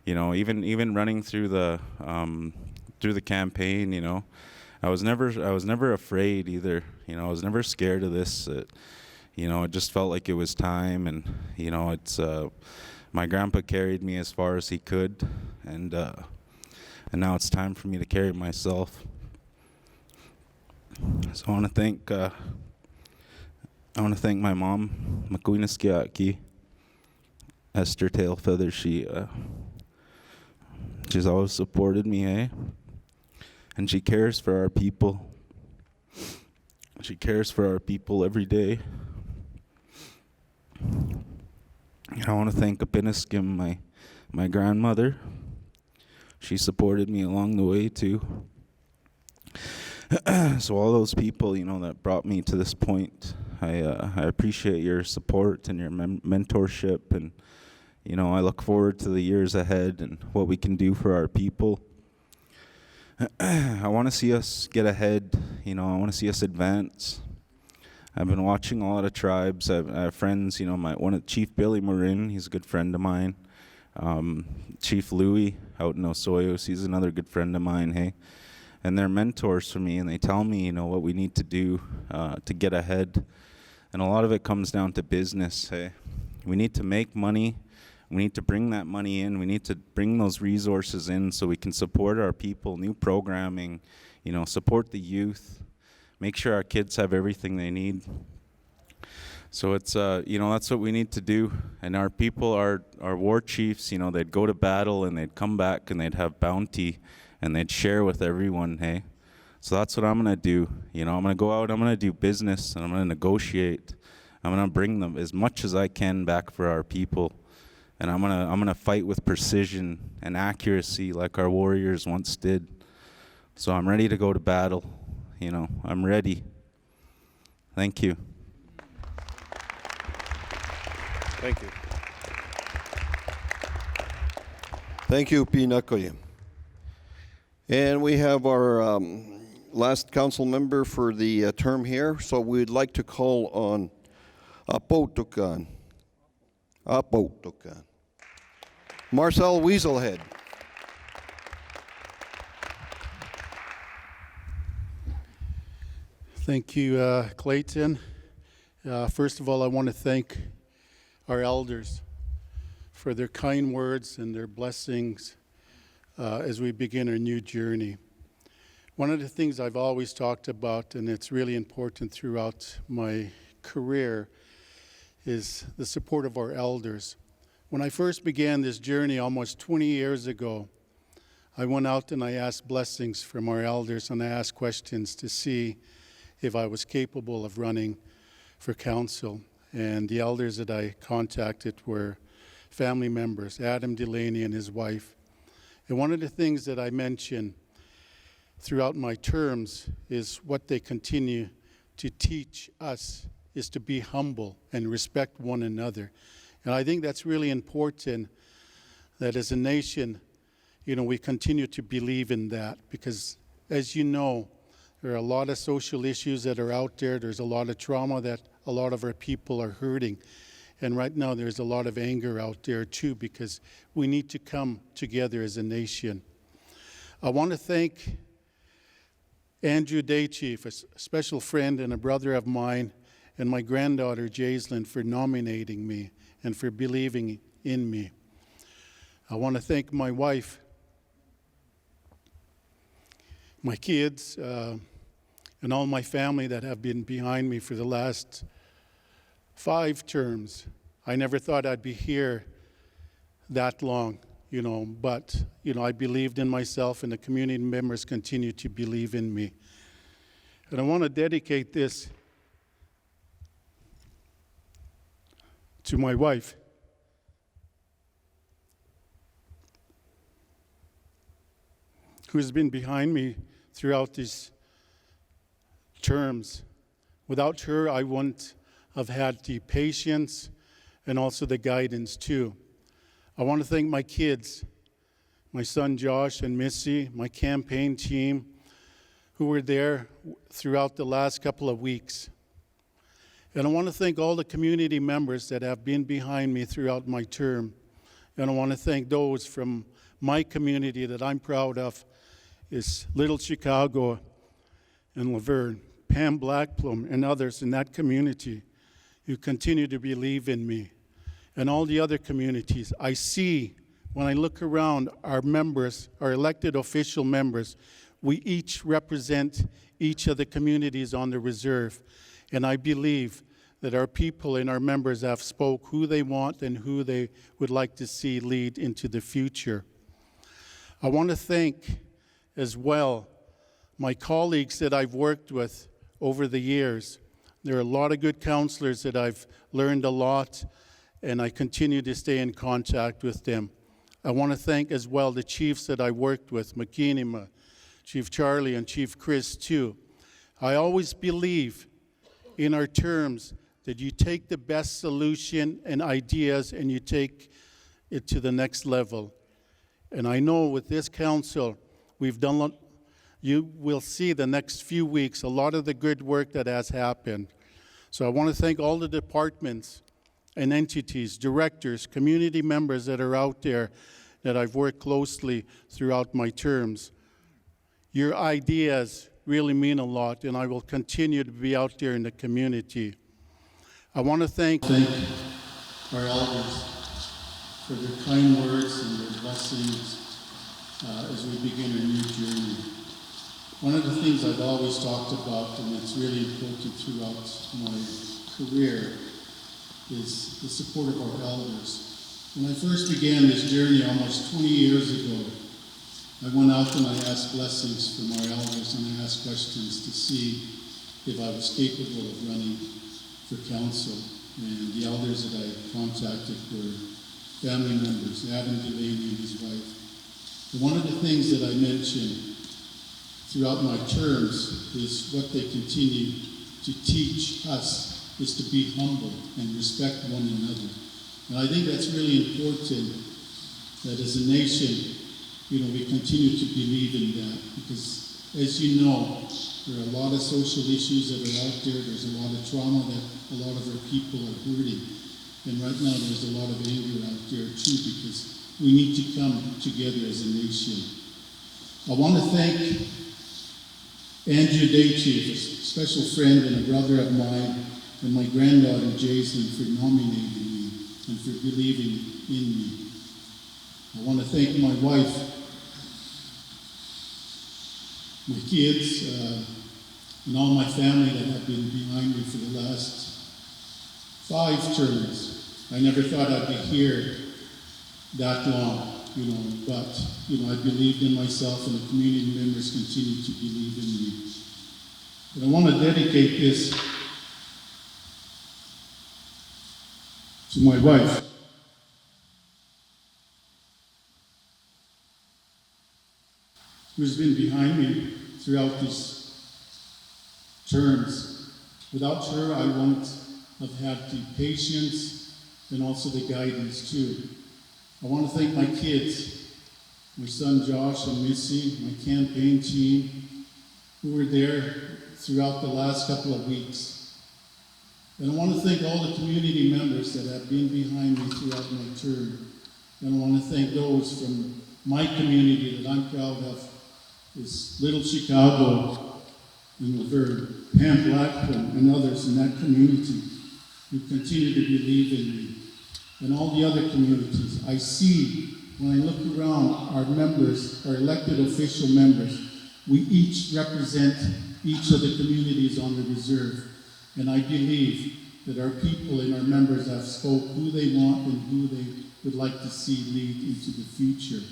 even running through the campaign. I was never afraid either. I was never scared of this. It just felt like it was time, and it's my grandpa carried me as far as he could, and now it's time for me to carry myself. So I want to thank my mom, Makuinaskiaki, Esther Tailfeather. She's always supported me, and she cares for our people. She cares for our people every day. I want to thank Apiniskim, my grandmother. She supported me along the way too. So all those people, that brought me to this point, I appreciate your support and your mentorship, and I look forward to the years ahead and what we can do for our people. I want to see us get ahead. I want to see us advance. I've been watching a lot of tribes. I have friends. Chief Billy Marin, he's a good friend of mine. Chief Louis out in Osoyoos, he's another good friend of mine. Hey, and they're mentors for me, and they tell me what we need to do to get ahead. And a lot of it comes down to business. Hey, we need to make money. We need to bring that money in. We need to bring those resources in so we can support our people, new programming, support the youth, make sure our kids have everything they need. So it's, that's what we need to do. And our people, our war chiefs, they'd go to battle and they'd come back and they'd have bounty and they'd share with everyone, hey? So that's what I'm going to do. I'm going to go out, I'm going to do business, and I'm going to negotiate. I'm going to bring them as much as I can back for our people. And I'm gonna fight with precision and accuracy like our warriors once did. So I'm ready to go to battle. I'm ready. Thank you. Thank you. Thank you, Pinakoye. And we have our last council member for the term here. So we'd like to call on Apotukan. Marcel Weaselhead. Thank you, Clayton. First of all, I want to thank our elders for their kind words and their blessings as we begin our new journey. One of the things I've always talked about, and it's really important throughout my career, is the support of our elders. When I first began this journey almost 20 years ago, I went out and I asked blessings from our elders, and I asked questions to see if I was capable of running for council. And the elders that I contacted were family members, Adam Delaney and his wife. And one of the things that I mentioned throughout my terms is what they continue to teach us is to be humble and respect one another. And I think that's really important, that as a nation, we continue to believe in that, because as you know, there are a lot of social issues that are out there. There's a lot of trauma that a lot of our people are hurting. And right now there's a lot of anger out there too, because we need to come together as a nation. I want to thank Andrew Daychief, a special friend and a brother of mine, and my granddaughter Jaislyn for nominating me and for believing in me. I want to thank my wife, my kids, and all my family that have been behind me for the last 5 terms. I never thought I'd be here that long, but, I believed in myself, and the community members continue to believe in me. And I want to dedicate this to my wife. Who has been behind me throughout these terms. Without her, I wouldn't have had the patience and also the guidance too. I want to thank my kids, my son Josh and Missy, my campaign team, who were there throughout the last couple of weeks. And I want to thank all the community members that have been behind me throughout my term. And I want to thank those from my community that I'm proud of, is Little Chicago and Laverne, Pam Blackplum, and others in that community who continue to believe in me. And all the other communities, I see when I look around our members, our elected official members, we each represent each of the communities on the reserve. And I believe that our people and our members have spoke who they want and who they would like to see lead into the future. I want to thank as well my colleagues that I've worked with over the years. There are a lot of good counselors that I've learned a lot, and I continue to stay in contact with them. I want to thank as well the chiefs that I worked with, McKinney, Chief Charlie, and Chief Chris too. I always believe in our terms that you take the best solution and ideas and you take it to the next level. And I know with this council, we've done, you will see the next few weeks a lot of the good work that has happened. So I want to thank all the departments and entities, directors, community members that are out there that I've worked closely throughout my terms. Your ideas really mean a lot, and I will continue to be out there in the community. I want to thank our elders for their kind words and their blessings as we begin a new journey. One of the things I've always talked about, and it's really important throughout my career, is the support of our elders. When I first began this journey almost 20 years ago, I went out and I asked blessings from our elders, and I asked questions to see if I was capable of running for council. And the elders that I contacted were family members, Adam Delaney and his wife. And one of the things that I mentioned throughout my terms is what they continue to teach us is to be humble and respect one another. And I think that's really important that as a nation, we continue to believe in that, because as you know, there are a lot of social issues that are out there. There's a lot of trauma that a lot of our people are hurting. And right now there's a lot of anger out there too, because we need to come together as a nation. I want to thank Andrew Daychief, a special friend and a brother of mine, and my granddaughter Jason for nominating me and for believing in me. I want to thank my wife, my kids, and all my family that have been behind me for the last 5 terms. I never thought I'd be here that long, but I believed in myself, and the community members continue to believe in me. And I want to dedicate this to my wife. Who's been behind me throughout these terms. Without her, I won't have had the patience and also the guidance too. I want to thank my kids, my son Josh and Missy, my campaign team, who were there throughout the last couple of weeks. And I want to thank all the community members that have been behind me throughout my term. And I want to thank those from my community that I'm proud of. Is Little Chicago and Laverne, Pam Blackplum, and others in that community who continue to believe in me. And all the other communities. I see, when I look around, our members, our elected official members, we each represent each of the communities on the reserve. And I believe that our people and our members have spoke who they want and who they would like to see lead into the future.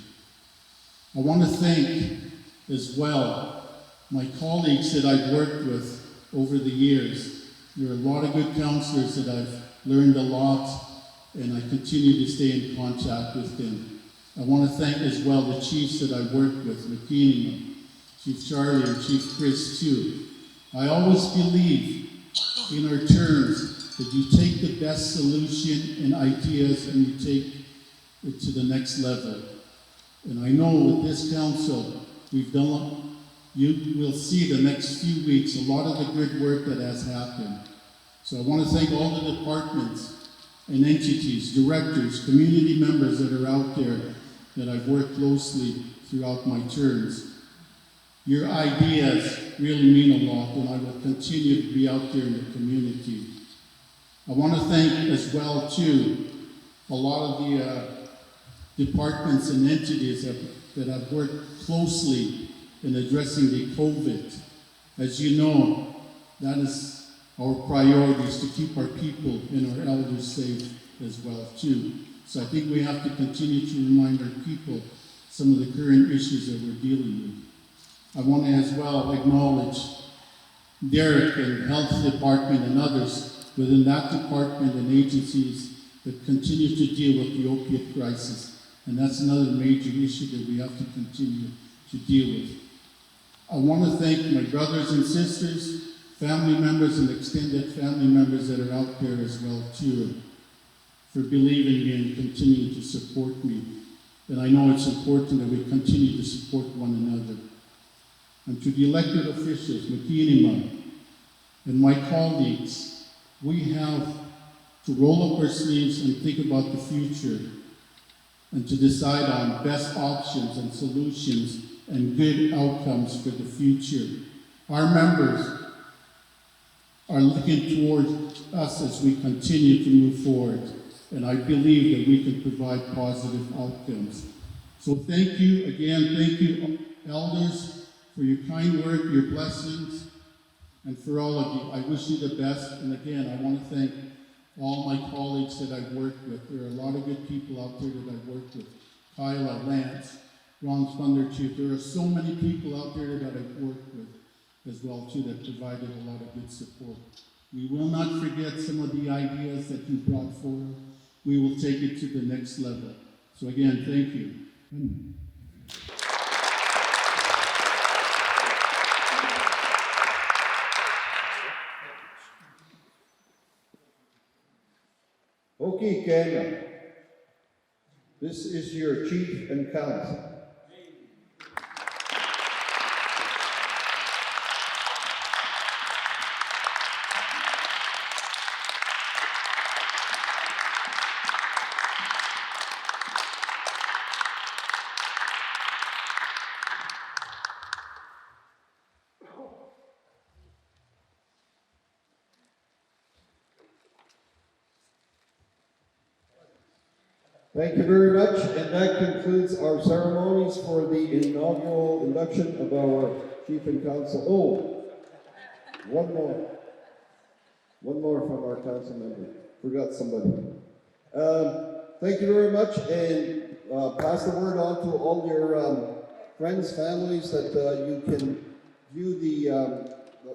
I want to thank as well my colleagues that I've worked with over the years. There are a lot of good counselors that I've learned a lot, and I continue to stay in contact with them. I want to thank as well the chiefs that I worked with, McKinney, Chief Charlie, and Chief Chris too. I always believe in our terms that you take the best solution and ideas and you take it to the next level. And I know with this council, you will see the next few weeks a lot of the good work that has happened. So I want to thank all the departments and entities, directors, community members that are out there that I've worked closely throughout my terms. Your ideas really mean a lot, and I will continue to be out there in the community. I want to thank as well, too, a lot of the departments and entities that have worked closely in addressing the COVID. As you know, that is our priority, is to keep our people and our elders safe as well, too. So I think we have to continue to remind our people some of the current issues that we're dealing with. I want to as well acknowledge Derek and Health Department and others within that department and agencies that continue to deal with the opiate crisis. And that's another major issue that we have to continue to deal with. I want to thank my brothers and sisters, family members and extended family members that are out there as well too, for believing me and continuing to support me. And I know it's important that we continue to support one another. And to the elected officials, Makinima, and my colleagues, we have to roll up our sleeves and think about the future and to decide on best options and solutions and good outcomes for the future. Our members are looking towards us as we continue to move forward, and I believe that we can provide positive outcomes. So thank you again, thank you elders for your kind word, your blessings, and for all of you. I wish you the best, and again, I want to thank all my colleagues that I've worked with. There are a lot of good people out there that I've worked with. Kyla, Lance, Ron Thunderchief. There are so many people out there that I've worked with as well too that provided a lot of good support. We will not forget some of the ideas that you brought forward. We will take it to the next level. So again, thank you. Okay, Kenya. This is your chief and council. Thank you very much, and that concludes our ceremonies for the inaugural induction of our chief and council. Oh, one more from our council member. Forgot somebody. Thank you very much, and pass the word on to all your friends, families, that you can view the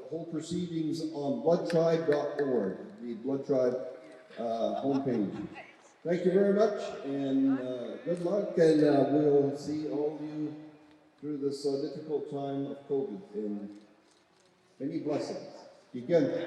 whole proceedings on bloodtribe.org, the Blood Tribe homepage. Thank you very much, and good luck, and we'll see all of you through this difficult time of COVID, and many blessings. Begin.